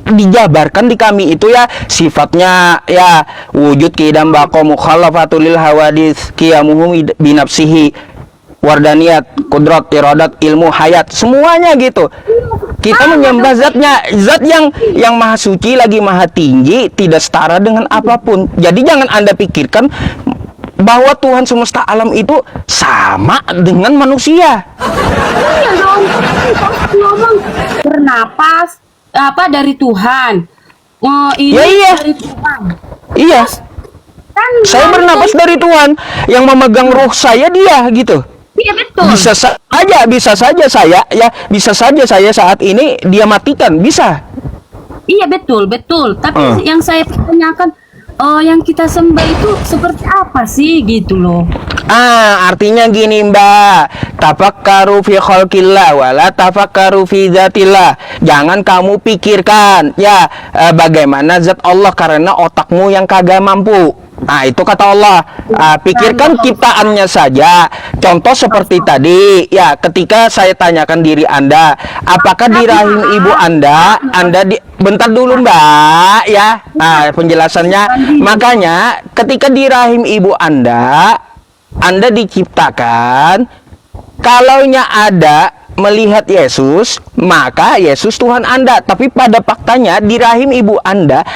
dijabarkan di kami itu ya sifatnya ya wujud kidam baqo mukhalafatul hawadits qiyamuhum binafsihi wardaniyat kudrat iradat ilmu hayat semuanya gitu. Kita menyembah zatnya, zat yang maha suci lagi maha tinggi, tidak setara dengan apapun. Jadi jangan Anda pikirkan bahwa Tuhan semesta alam itu sama dengan manusia. Iya dong, ngomong bernapas apa dari Tuhan. Oh, ini Ya, iya. dari Tuhan. Iya, Kan saya bernapas dari Tuhan, yang memegang ruh saya dia gitu. Iya betul. Bisa saja saya saat ini dia matikan, bisa. Iya betul, betul. Tapi yang saya pertanyakan, yang kita sembah itu seperti apa sih gitu loh? Artinya gini Mbak, tafakkaru fi khalqillah wala tafakkaru fi zatillah. Jangan kamu pikirkan ya bagaimana zat Allah karena otakmu yang kagak mampu. Nah, itu kata Allah. Pikirkan ciptaannya saja. Contoh seperti tadi, ya, ketika saya tanyakan diri Anda, apakah di rahim ibu Anda bentar dulu Mbak, ya. Nah, penjelasannya, makanya ketika di rahim ibu Anda diciptakan, kalaunya ada melihat Yesus, maka Yesus Tuhan Anda. Tapi pada faktanya di rahim ibu Anda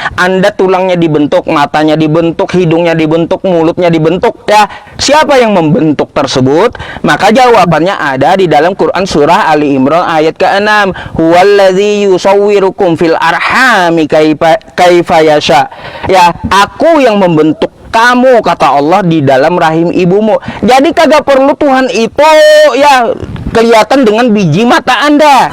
tulangnya dibentuk, matanya dibentuk, hidungnya dibentuk, mulutnya dibentuk. Ya, siapa yang membentuk tersebut? Maka jawabannya ada di dalam Quran surah Ali Imran ayat ke-6. Huwallazi yusawwirukum fil arhami kaifa yasha. Ya, aku yang membentuk kamu, kata Allah, di dalam rahim ibumu. Jadi kagak perlu Tuhan itu ya kelihatan dengan biji mata Anda,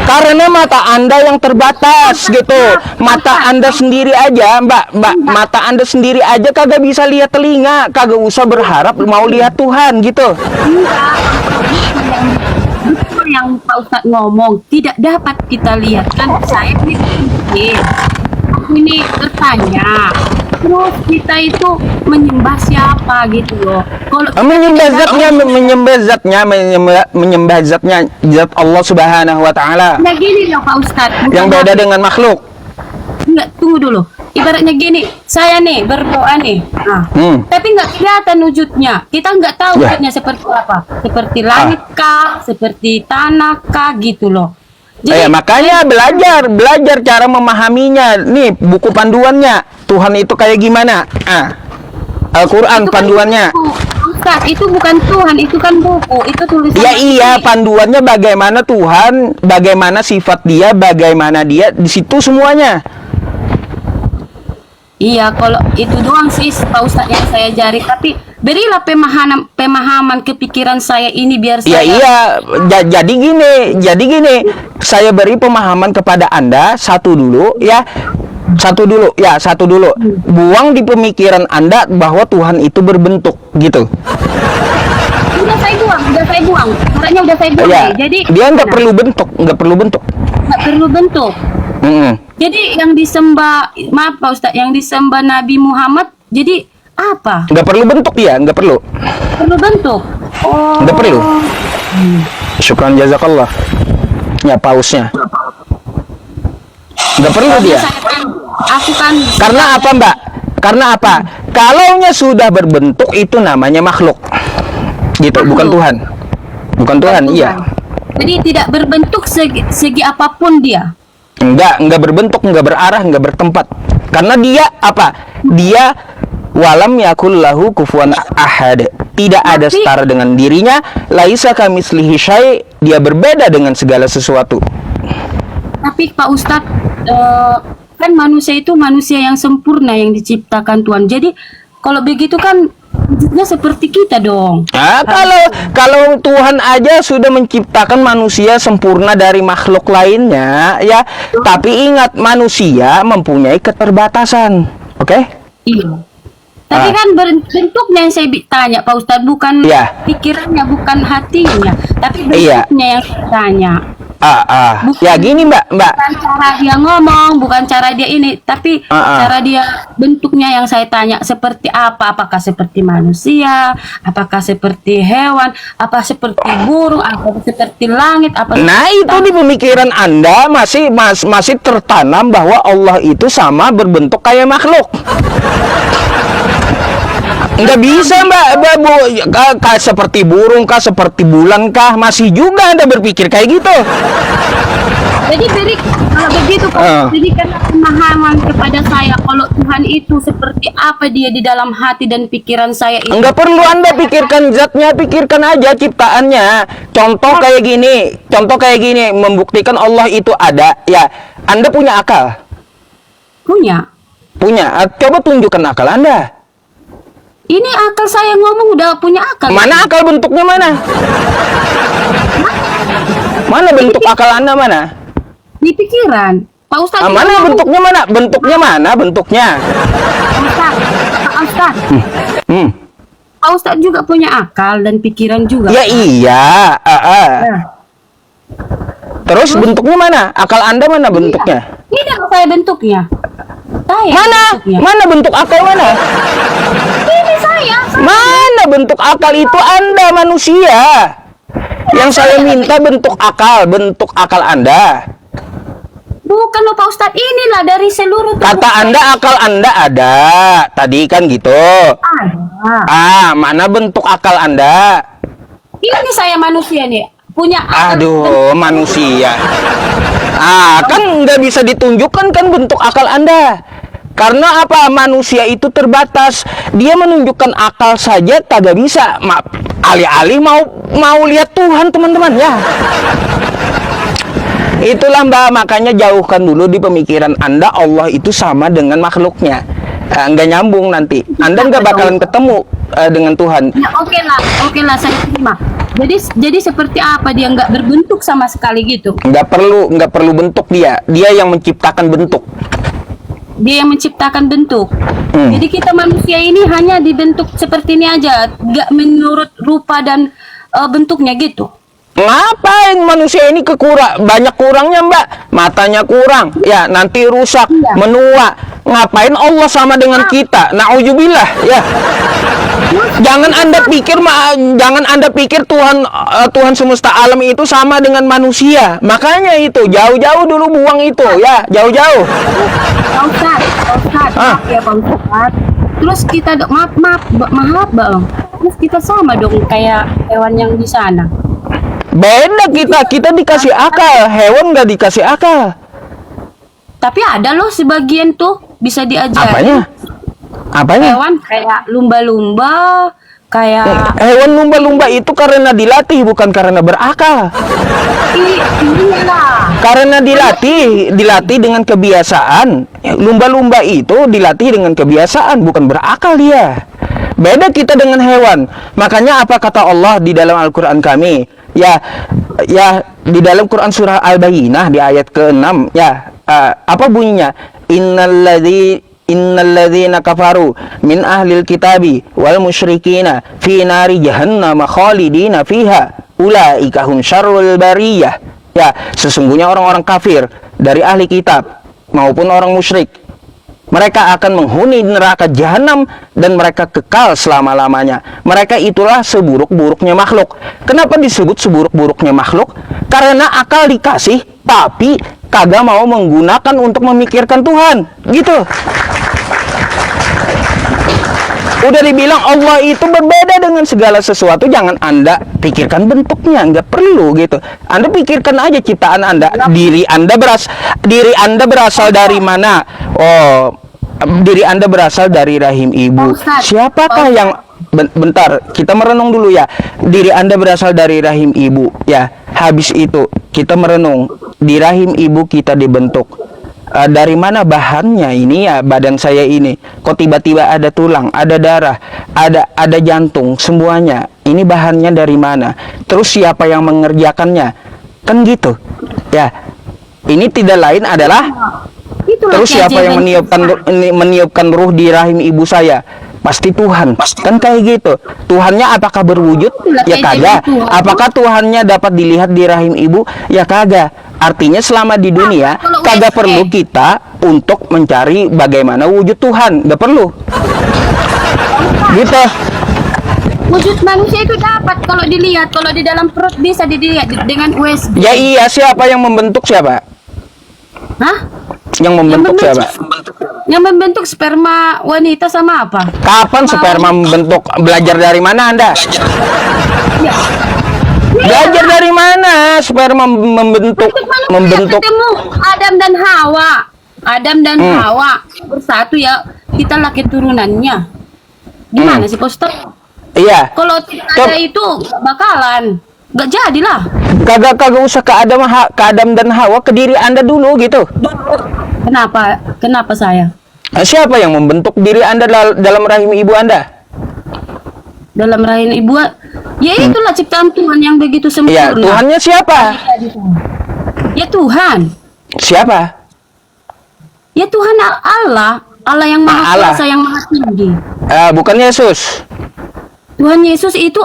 karena mata Anda yang terbatas gitu. Mata Anda sendiri aja Mbak, mata Anda sendiri aja kagak bisa lihat telinga, kagak usah berharap mau lihat Tuhan gitu. Betul yang Pak Ustadz ngomong, tidak dapat kita lihat. Kan saya ini bertanya, terus kita itu menyembah siapa gitu loh? Kalau menyembah zatnya zat Allah Subhanahu wa taala. Nah gini loh Pak Ustadz, Yang beda dengan makhluk. Enggak, tunggu dulu. Ibaratnya gini, saya nih berdoa nih, tapi nggak kelihatan wujudnya. Kita nggak tahu wujudnya seperti apa, seperti langit kah, seperti tanah kah gitu loh. Jadi, makanya belajar cara memahaminya. Nih buku panduannya, Tuhan itu kayak gimana? Al-Quran panduannya. Ustaz, itu bukan Tuhan, itu kan buku, itu tulisan. Ya iya, panduannya bagaimana Tuhan, bagaimana sifat dia, bagaimana dia, di situ semuanya. Iya, kalau itu doang sih Pak Ustadz yang saya jari, tapi berilah pemahaman kepikiran saya ini biar saya. Jadi gini, saya beri pemahaman kepada Anda satu dulu. Buang di pemikiran Anda bahwa Tuhan itu berbentuk gitu. Udah saya buang. Suratnya udah saya buang. Ya, Jadi dia nggak perlu bentuk. Jadi yang disembah, maaf Pak Ustadz, yang disembah Nabi Muhammad, jadi apa? Nggak perlu bentuk dia, nggak perlu. Perlu bentuk. Nggak perlu. Syukran jazakallah. Ya, pausnya. Nggak perlu dia. Aku kan. Karena apa Mbak? Karena apa? Kalaunya sudah berbentuk itu namanya makhluk. Gitu, bukan Tuhan. Bukan Tuhan, iya. Jadi tidak berbentuk segi apapun dia. Enggak berbentuk, enggak berarah, enggak bertempat. Karena dia apa? Dia walam yakul lahu kufuwan ahad. Tidak ada setara dengan dirinya, laisa kamitslihi syai', dia berbeda dengan segala sesuatu. Tapi Pak Ustadz, kan manusia itu manusia yang sempurna yang diciptakan Tuhan. Jadi kalau begitu kan wujudnya seperti kita dong. Nah, kalau Tuhan aja sudah menciptakan manusia sempurna dari makhluk lainnya, ya. Tapi ingat, manusia mempunyai keterbatasan, oke? Iya. Tapi kan bentuknya yang saya tanya Pak Ustadz, bukan pikirannya, bukan hatinya, tapi bentuknya yang saya tanya. Ya gini Mbak. Bukan cara dia ngomong, bukan cara dia ini, tapi cara dia bentuknya yang saya tanya seperti apa? Apakah seperti manusia? Apakah seperti hewan? Apa seperti burung? Apa seperti langit? Apa Nah itu di pemikiran Anda masih tertanam bahwa Allah itu sama berbentuk kayak makhluk. Nggak bisa Mbak, Bu. Seperti burung kah, seperti bulan kah, masih juga Anda berpikir kayak gitu. Jadi kalau begitu Pak, berikan pemahaman kepada saya kalau Tuhan itu seperti apa dia di dalam hati dan pikiran saya itu. Nggak perlu Anda pikirkan zatnya, pikirkan aja ciptaannya. Contoh kayak gini, membuktikan Allah itu ada. Ya, Anda punya akal? Punya. Coba tunjukkan akal Anda. Ini akal saya ngomong udah punya akal. Mana akal, bentuknya mana? Mana bentuk akal Anda mana? Di pikiran. Pak Ustadz. Mana bentuknya mana? Bentuknya mana? Bentuknya. Pak Ustadz. Pak Ustadz juga punya akal dan pikiran juga. Ya iya. Terus bentuknya mana? Akal Anda mana bentuknya? Ini saya bentuknya. Mana bentuk akal mana? Ini saya. Mana bentuk akal itu Anda manusia? Yang saya minta bentuk akal Anda. Bukan loh Pak Ustadz, inilah dari seluruh tubuh Kata Anda akal Anda ada. Tadi kan gitu. ada. Mana bentuk akal Anda? Ini saya manusia nih, punya akal. Aduh, manusia. Kan nggak bisa ditunjukkan kan bentuk akal Anda. Karena apa? Manusia itu terbatas. Dia menunjukkan akal saja tak bisa. Alih-alih mau lihat Tuhan, teman-teman ya. Itulah Mbak, makanya jauhkan dulu di pemikiran Anda Allah itu sama dengan makhluknya. Nggak nyambung nanti. Anda nggak bakalan ketemu dengan Tuhan. Ya, oke lah, saya terima. Jadi seperti apa dia nggak berbentuk sama sekali gitu? Nggak perlu bentuk dia yang menciptakan bentuk. Dia yang menciptakan bentuk. Jadi kita manusia ini hanya dibentuk seperti ini aja, nggak menurut rupa dan bentuknya gitu. Ngapain manusia ini banyak kurangnya Mbak? Matanya kurang, ya nanti rusak, menua. Ngapain Allah sama dengan kita? Nauzubillah, ya. Jangan Anda pikir Tuhan semesta alam itu sama dengan manusia. Makanya itu jauh-jauh dulu buang itu, ya, jauh-jauh. Pak Ustadz, ya Pak Ustadz. Terus kita maaf Bang. Terus kita sama dong kayak hewan yang di sana. Beda kita dikasih akal, hewan nggak dikasih akal. Tapi ada loh sebagian tuh bisa diajarin. Apanya? Hewan kayak lumba-lumba, kayak hewan lumba-lumba itu karena dilatih bukan karena berakal. inilah. Karena dilatih dengan kebiasaan. Lumba-lumba itu dilatih dengan kebiasaan bukan berakal dia. Beda kita dengan hewan. Makanya apa kata Allah di dalam Al-Qur'an kami? Ya di dalam Quran surah Al-Bayyinah di ayat ke-6 apa bunyinya? Innalladzina kafaru min ahlil kitabi wal musyrikina fi nari jahannam khalidina fiha ulaika hum syarrul bariyah. Ya, sesungguhnya orang-orang kafir dari ahli kitab maupun orang musyrik, mereka akan menghuni neraka jahanam dan mereka kekal selama-lamanya. Mereka itulah seburuk-buruknya makhluk. Kenapa disebut seburuk-buruknya makhluk? Karena akal dikasih, tapi kagak mau menggunakan untuk memikirkan Tuhan. Gitu. Udah dibilang Allah itu berbeda dengan segala sesuatu, jangan Anda pikirkan bentuknya, nggak perlu gitu. Anda pikirkan aja ciptaan Anda, diri Anda berasal dari mana? Oh, diri Anda berasal dari rahim ibu. Siapakah yang bentar, kita merenung dulu ya. Diri Anda berasal dari rahim ibu, ya. Habis itu kita merenung, di rahim ibu kita dibentuk. Dari mana bahannya ini ya, badan saya ini? Kok tiba-tiba ada tulang, ada darah, ada jantung, semuanya. Ini bahannya dari mana? Terus siapa yang mengerjakannya? Kan gitu. Ya. Ini tidak lain adalah terus siapa yang meniupkan ruh di rahim ibu saya? pasti Tuhan. Kan kayak gitu. Tuhannya apakah berwujud? Ya kagak. Apakah Tuhannya dapat dilihat di rahim ibu? Ya kagak. Artinya selama di dunia kagak perlu kita untuk mencari bagaimana wujud Tuhan. Gak perlu. Gitu. Wujud manusia itu dapat kalau dilihat, kalau di dalam perut bisa dilihat dengan USB. Ya iya, siapa yang membentuk siapa? Hah? Yang membentuk siapa? Yang membentuk sperma wanita sama apa? Kapan sperma membentuk? Belajar dari mana Anda? Ya. Belajar dari mana sperma membentuk? Membentuk. Ketemu Adam dan Hawa. Adam dan Hawa bersatu ya, kita laki turunannya. Gimana sih, Poster? Iya. Kalau tidak ada itu bakalan nggak jadilah. Kagak usah ke Adam dan Hawa, ke diri Anda dulu gitu. Kenapa? Kenapa saya? Siapa yang membentuk diri Anda dalam rahim ibu Anda? Dalam rahim ibu, ya itulah ciptaan Tuhan yang begitu Iya, sempurna. Tuhannya siapa? Ya Tuhan. Siapa? Ya Tuhan Allah, Allah yang maha Allah. kuasa, yang maha tinggi. Bukan Yesus. Tuhan Yesus itu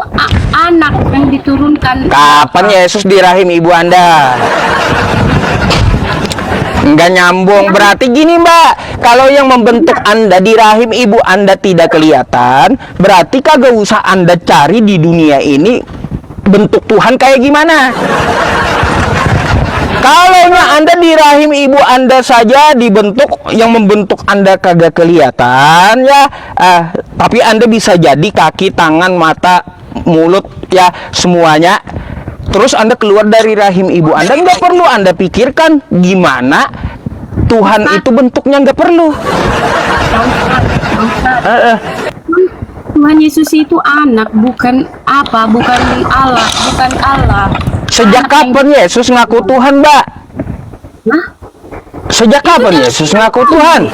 anak yang diturunkan. Kapan Yesus di rahim ibu Anda? Enggak nyambung. Berarti gini Mbak, kalau yang membentuk Anda di rahim ibu Anda tidak kelihatan, berarti kagak usah Anda cari di dunia ini bentuk Tuhan kayak gimana. Kalau Anda di rahim ibu Anda saja dibentuk, yang membentuk Anda kagak kelihatan ya, tapi Anda bisa jadi kaki, tangan, mata, mulut ya semuanya. Terus Anda keluar dari rahim ibu Anda, nggak perlu Anda pikirkan gimana Tuhan itu bentuknya, nggak perlu. Tuhan Yesus itu anak, bukan apa, bukan Allah, bukan Allah. Sejak kapan Yesus ngaku Tuhan, Mbak? Hah? Sejak kapan Yesus ngaku Tuhan?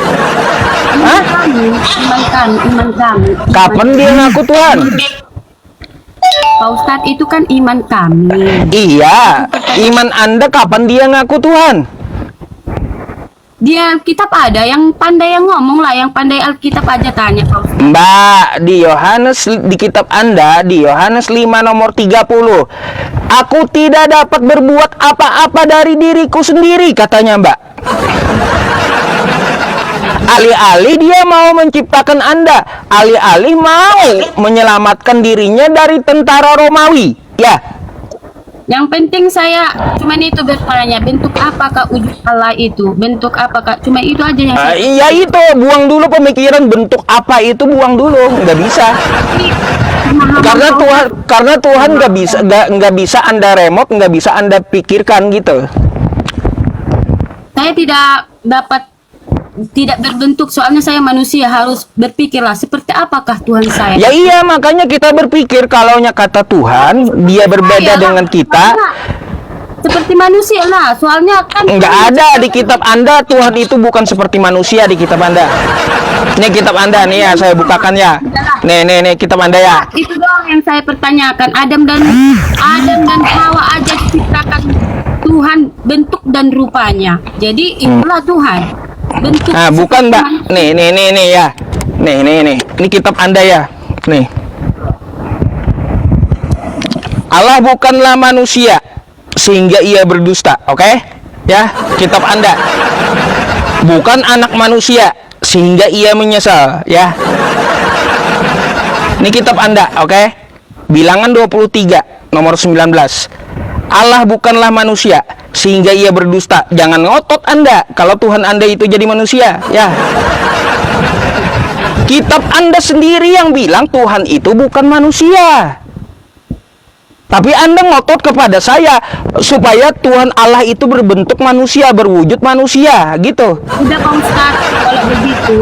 Hah? Iman kami. Kapan dia ngaku Tuhan? Pak Ustadz, itu kan iman kami. Iya, iman Anda kapan dia ngaku Tuhan? Dia kitab ada yang pandai yang ngomong lah, yang pandai Alkitab aja tanya Pak Ustadz. Mbak, di kitab Anda, di Yohanes 5 nomor 30, aku tidak dapat berbuat apa-apa dari diriku sendiri, katanya Mbak. Alih-alih dia mau menciptakan Anda, alih-alih mau menyelamatkan dirinya dari tentara Romawi, ya. Yang penting saya cuman itu bertanya, bentuk apakah wujud Allah itu? Bentuk apakah? Cuma itu aja yang saya... Iya itu, buang dulu pemikiran bentuk apa itu, buang dulu, nggak bisa. Karena Tuhan nggak bisa Anda remote, nggak bisa Anda pikirkan gitu. Saya tidak berbentuk, soalnya saya manusia, harus berpikirlah seperti apakah Tuhan saya. Ya iya, makanya kita berpikir kalau kata Tuhan dia berbeda dengan kita. Seperti manusia lah, soalnya kan Nggak ada di kitab Anda Tuhan itu bukan seperti manusia di kitab Anda. Ini kitab Anda nih ya, saya bukakan ya. Nih kitab Anda ya. Itu doang yang saya pertanyakan. Adam dan Hawa aja diciptakan Tuhan bentuk dan rupanya. Jadi itulah Tuhan. Bentuk. Nah, bukan Mbak. Nih ya. Nih. Ini kitab Anda ya. Nih. Allah bukanlah manusia sehingga ia berdusta, oke? Ya, kitab Anda. Bukan anak manusia sehingga ia menyesal, ya. Ini kitab Anda, oke? Bilangan 23 nomor 19. Allah bukanlah manusia sehingga ia berdusta. Jangan ngotot Anda kalau Tuhan Anda itu jadi manusia, ya. Kitab Anda sendiri yang bilang Tuhan itu bukan manusia. Tapi Anda ngotot kepada saya supaya Tuhan Allah itu berbentuk manusia, berwujud manusia, gitu. Udah Pak Ustadz, kalau begitu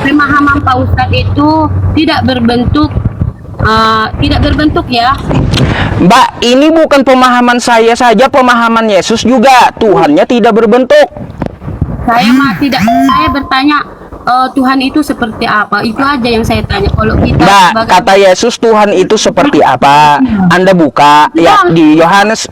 pemahaman Pak Ustadz itu tidak berbentuk ya. Mbak, ini bukan pemahaman saya saja, pemahaman Yesus juga. Tuhannya tidak berbentuk. Saya saya bertanya Tuhan itu seperti apa? Itu aja yang saya tanya. Kalau kita Mbak, kata Yesus Tuhan itu seperti apa? Anda buka ya di Yohanes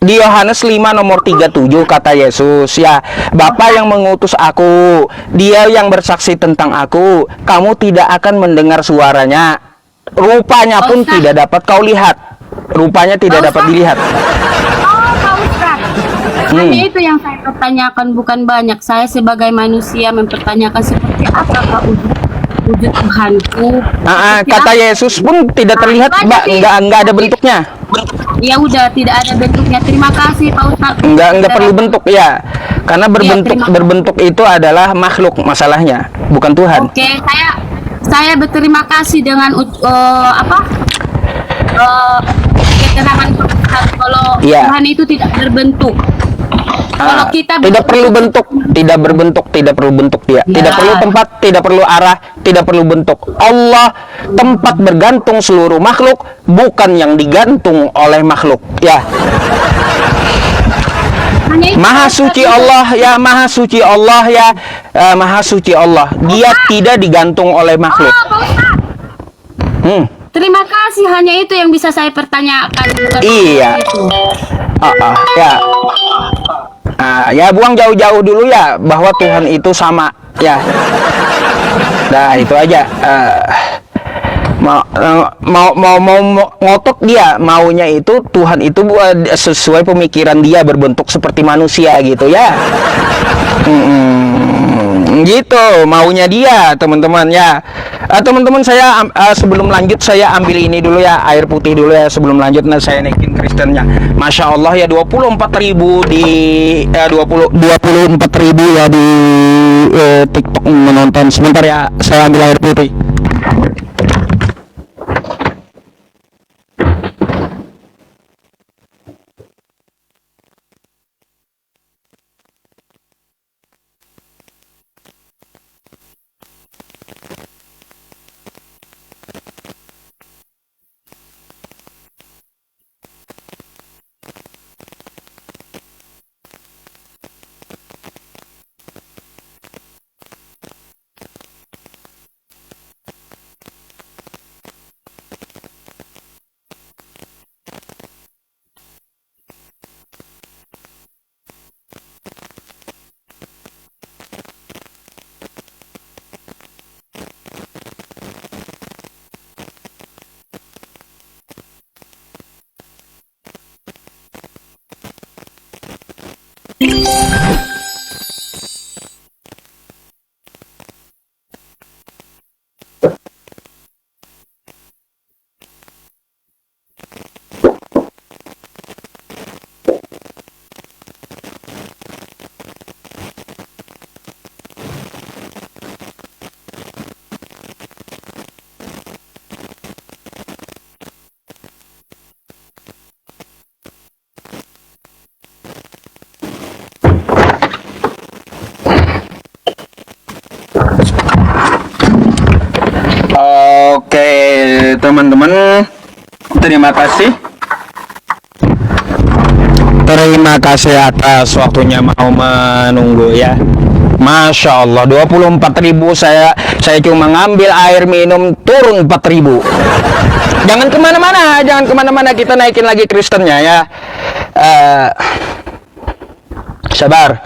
Di Yohanes 5 nomor 37 kata Yesus, ya, Bapa yang mengutus aku, dia yang bersaksi tentang aku, kamu tidak akan mendengar suaranya, rupanya pun Ustaz. tidak dapat kau lihat, rupanya tidak dapat dilihat. Oh, Pak Ustadz. Hanya itu yang saya pertanyakan, bukan banyak. Saya sebagai manusia mempertanyakan seperti apakah wujud Tuhanku. Seperti Kata apa? Yesus pun tidak terlihat, Mbak, nggak ada bentuknya. Ya udah, tidak ada bentuknya. Terima kasih Pak Ustadz. Nggak perlu bentuk, ya, karena terima kasih. berbentuk itu adalah makhluk masalahnya, bukan Tuhan. Oke, saya berterima kasih dengan keterangan Pak Ustadz kalau Iya. Tuhan itu tidak berbentuk. Kalau kita Tidak perlu bentuk, tidak berbentuk, tidak perlu bentuk dia. Ya. Tidak perlu tempat, tidak perlu arah, tidak perlu bentuk. Allah tempat bergantung seluruh makhluk, bukan yang digantung oleh makhluk. Ya, hanya itu, Maha Pak suci Ustadz. Allah, ya, Maha suci Allah, ya, Maha suci Allah. Dia tidak digantung oleh makhluk. Oh, Pak Ustadz. Hmm. Terima kasih, hanya itu yang bisa saya pertanyakan. Bukan Iya. itu. Ya. Ya, buang jauh-jauh dulu ya bahwa Tuhan itu sama, ya. Nah, itu aja. Mau ngotot dia maunya itu Tuhan itu sesuai pemikiran dia berbentuk seperti manusia gitu ya. Gitu maunya dia, teman-teman, ya. Teman-teman, saya sebelum lanjut saya ambil ini dulu ya, air putih dulu ya sebelum lanjut. Nah, saya naikin Kristennya. Masya Allah ya, 24.000 di 24.000 ya di TikTok menonton. Sebentar ya, saya ambil air putih. Oke, teman-teman, terima kasih. Terima kasih atas waktunya mau menunggu ya. Masya Allah, 24.000 saya cuma ngambil air minum turun 4.000. Jangan kemana-mana, kita naikin lagi Kristennya ya. Sabar,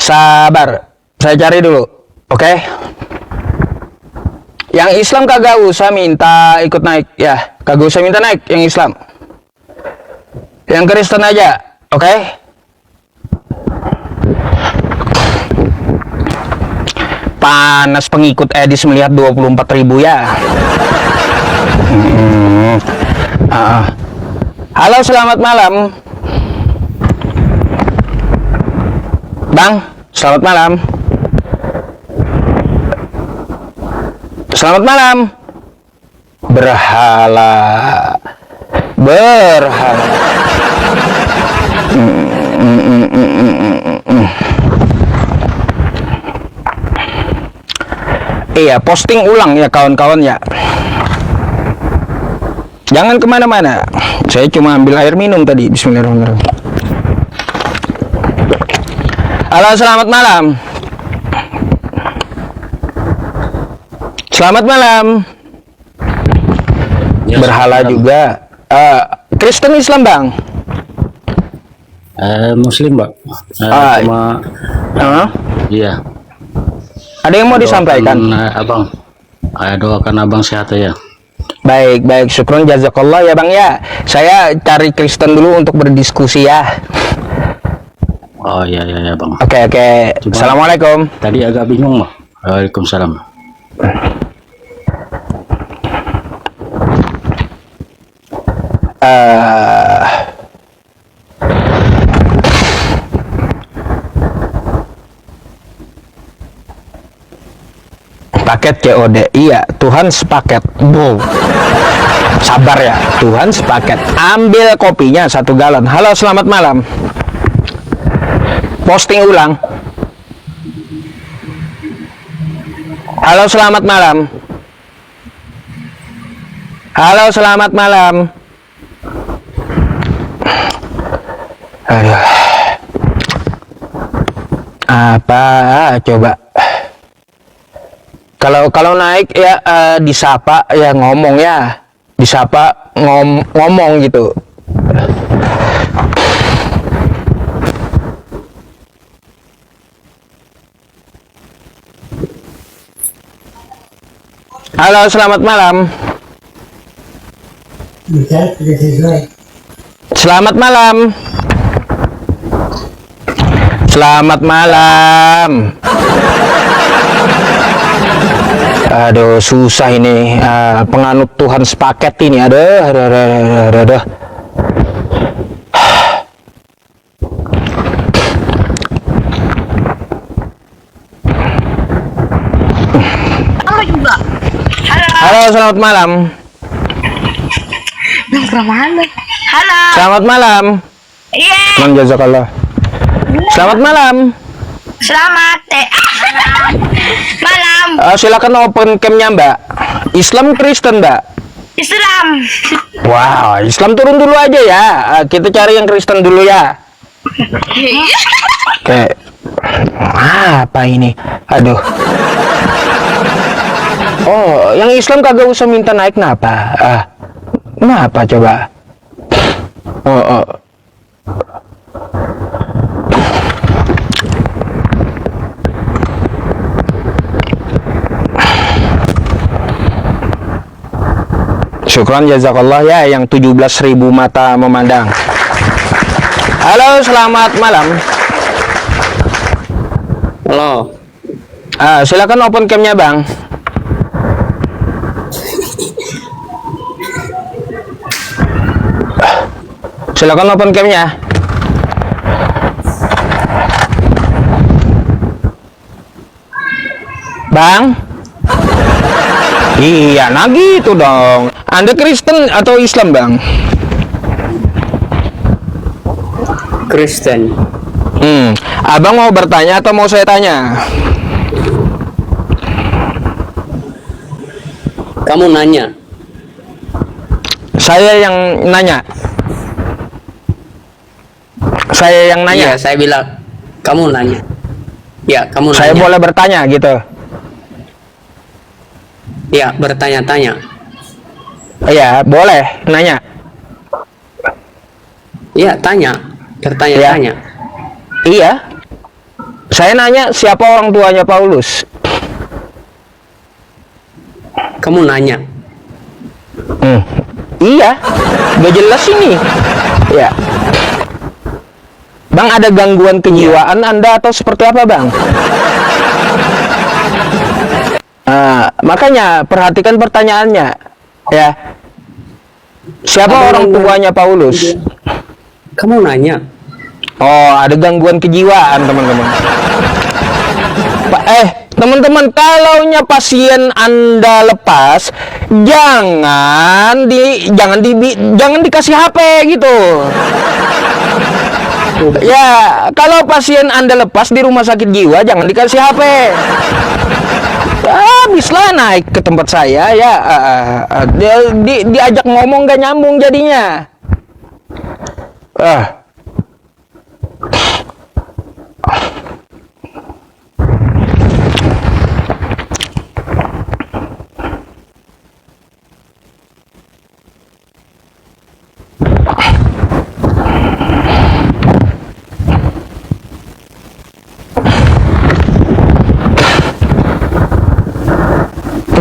saya cari dulu, oke? Yang Islam kagak usah minta ikut naik ya, kagak usah minta naik yang Islam. Yang Kristen aja, oke? Panas pengikut Edis melihat 24.000 ya. Halo, selamat malam. Bang, selamat malam. Selamat malam. Berhala. Iya, posting ulang ya kawan-kawan ya. Jangan kemana-mana. Saya cuma ambil air minum tadi. Bismillahirrahmanirrahim. Halo, selamat malam. Selamat malam. Ya, Berhala selamat malam. juga. Kristen Islam, Bang. Muslim, Pak. Ah, Cuma Hah? iya. Ada yang mau disampaikan? Abang, doakan abang sehat ya. Baik, baik. Syukron jazakallah ya Bang ya. Saya cari Kristen dulu untuk berdiskusi ya. Oh iya iya ya bang. Oke, oke. Assalamualaikum. Tadi agak bingung mah. Waalaikumsalam. Paket COD. Iya, Tuhan sepaket. Wow. Sabar ya, Tuhan sepaket. Ambil kopinya 1 galon. Halo, selamat malam. Posting ulang. Halo, selamat malam. Halo, selamat malam. Aduh. Apa coba? Kalau naik ya disapa ya ngomong ya. Disapa ngomong gitu. Halo, selamat malam. Selamat malam. Selamat malam. Aduh, susah ini penganut Tuhan sepaket ini. Aduh. Halo, selamat malam. Halo. Selamat malam. Iya. Mang jazakallah. Selamat malam. Selamat. Malam. Silakan open cam-nya, Mbak. Islam Kristen, Mbak. Islam. Wow, Islam turun dulu aja ya. Kita cari yang Kristen dulu ya. Oke. Apa ini? Aduh. Oh, yang Islam kagak usah minta naik kenapa? Kenapa coba? Oh. Syukran jazakallah ya yang 17.000 mata memandang. Halo, selamat malam. Halo. Silakan open cam-nya, Bang. Silakan open cam-nya. Bang? Iya, nah gitu dong. Anda Kristen atau Islam, Bang? Kristen. Abang mau bertanya atau mau saya tanya? Kamu nanya. Saya yang nanya. Saya yang nanya. Iya, saya bilang kamu nanya. Ya, kamu nanya. Saya boleh bertanya gitu. Ya, bertanya-tanya. Iya, boleh nanya. Iya, tanya. Bertanya-tanya. Iya. Saya nanya siapa orang tuanya Paulus? Kamu nanya. Iya. Gak jelas ini. Ya. Bang, ada gangguan kejiwaan Anda atau seperti apa, Bang? Makanya perhatikan pertanyaannya. Ya. Siapa orang tuanya Paulus? Kamu nanya. Oh, ada gangguan kejiwaan, teman-teman. Teman-teman, kalaunya pasien Anda lepas, jangan dikasih HP gitu. Ya, kalau pasien Anda lepas di rumah sakit jiwa, jangan dikasih HP. Habislah naik ke tempat saya ya, diajak ngomong gak nyambung jadinya.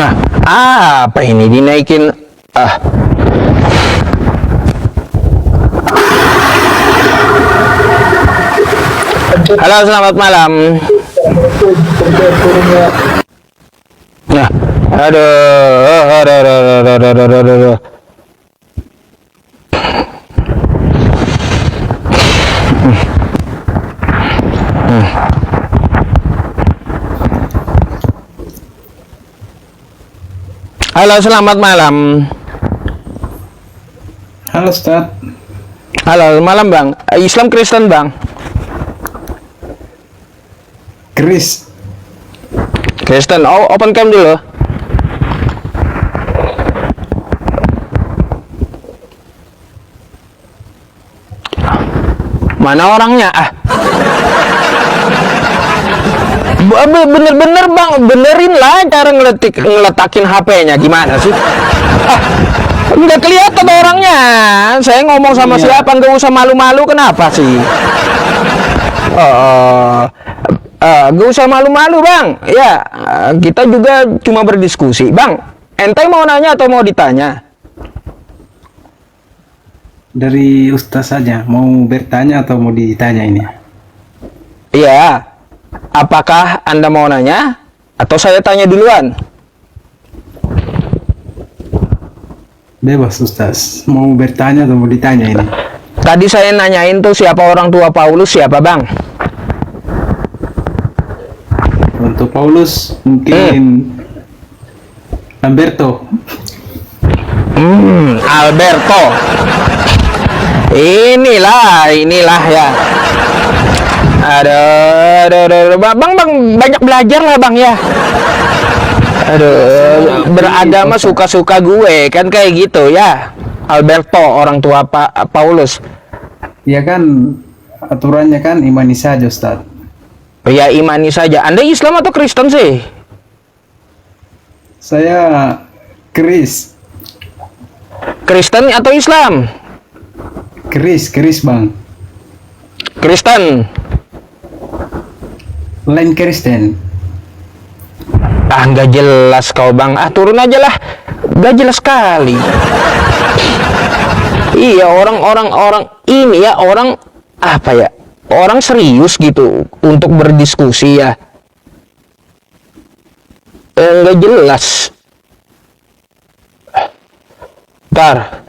Nah, apa ini dinaikin? Halo, selamat malam. Nah, aduh. Halo, selamat malam. Halo Ustaz. Halo, malam Bang. Islam Kristen Bang? Kristen. Oh, open cam dulu. Mana orangnya? Bener-bener Bang, benerin lah cara ngeletakin HP-nya gimana sih? Nggak kelihatan orangnya. Saya ngomong sama siapa, nggak usah malu-malu, kenapa sih? Nggak usah malu-malu Bang. Ya, kita juga cuma berdiskusi. Bang, ente mau nanya atau mau ditanya? Dari Ustaz saja, mau bertanya atau mau ditanya ini? Iya. Apakah Anda mau nanya atau saya tanya duluan? Bebas Ustaz, mau bertanya atau mau ditanya ini? Tadi saya nanyain tuh siapa orang tua Paulus, siapa Bang? Untuk Paulus mungkin Alberto. Alberto. Inilah ya. Aduh, Bang, banyak belajar lah Bang ya. Aduh, beragama suka-suka gue kan kayak gitu ya. Alberto, orang tua Paulus. Ya kan, aturannya kan imani saja Ustaz. Ya imani saja. Anda Islam atau Kristen sih? Saya Kristen atau Islam? Kris Bang. Kristen. Lain Kristen. Nggak jelas kau Bang. Turun aja lah. Nggak jelas sekali. Iya, orang ini ya, orang apa ya? Orang serius gitu untuk berdiskusi ya. Nggak jelas. Bentar.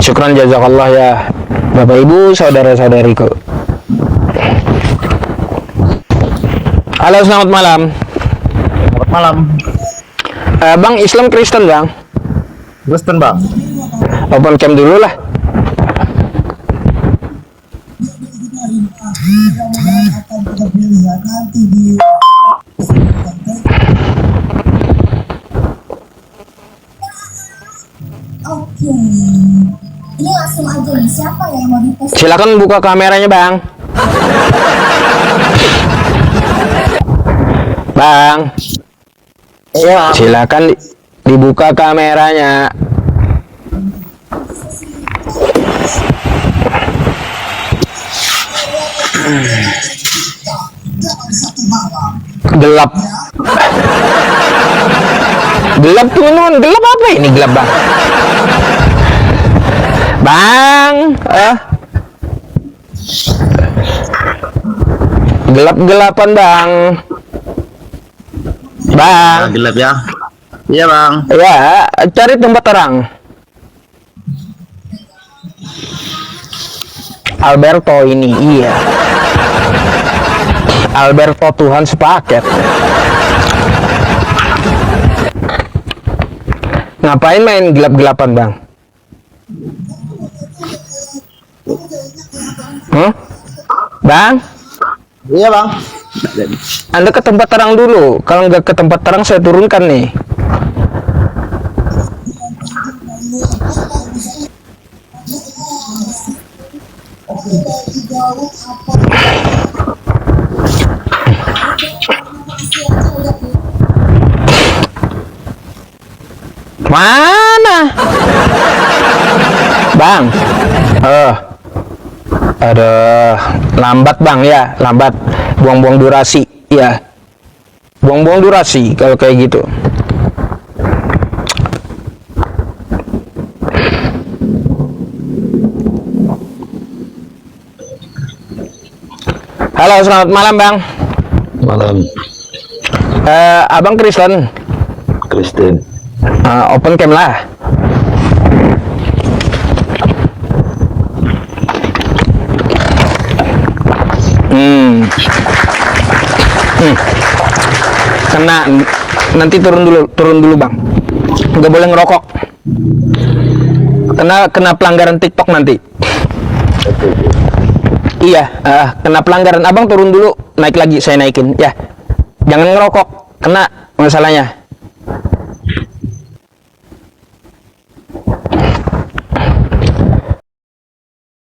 Syukran jazakallah ya Bapak Ibu, saudara-saudariku. Halo, selamat malam. Selamat malam. Bang, Islam Kristen Bang? Kristen Bang. Open cam dulu lah. Oke. Ini langsung aja nih, siapa yang mau dites? Silakan buka kameranya Bang. Bang. Iya. Silakan dibuka kameranya. Gelap. Gelap teman-teman. Gelap apa ini gelap Bang? Bang, gelap-gelapan Bang. Bang. Gelap ya. Iya Bang. Ya, cari tempat terang. Alberto ini, iya. Alberto Tuhan sepaket. Ngapain main gelap-gelapan Bang? Bang? Iya Bang. Anda ke tempat terang dulu. Kalau nggak ke tempat terang saya turunkan nih. Mana? Bang. Aduh, lambat bang ya, lambat. Buang-buang durasi, ya. Buang-buang durasi kalau kayak gitu. Halo, selamat malam bang. Malam. Abang Kristen. Kristen. Open cam lah. Kena, nanti turun dulu bang. Nggak boleh ngerokok. Kena pelanggaran TikTok nanti. Iya, kena pelanggaran. Abang turun dulu, naik lagi, saya naikin. Ya, jangan ngerokok, kena masalahnya.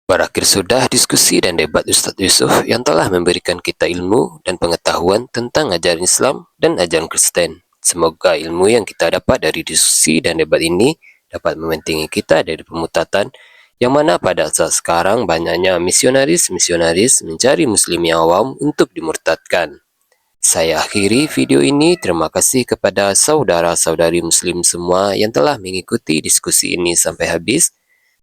Berakhir sudah diskusi dan debat Ustadz Yusuf yang telah memberikan kita ilmu dan pengetahuan tentang ajaran Islam dan ajaran Kristen. Semoga ilmu yang kita dapat dari diskusi dan debat ini dapat membentengi kita dari pemutatan yang mana pada saat sekarang banyaknya misionaris mencari muslim yang awam untuk dimurtadkan. Saya akhiri video ini. Terima kasih kepada saudara-saudari muslim semua yang telah mengikuti diskusi ini sampai habis.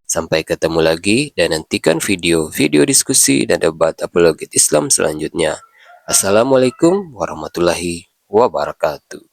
Sampai ketemu lagi dan nantikan video-video diskusi dan debat apologet Islam selanjutnya. Assalamualaikum warahmatullahi wabarakatuh.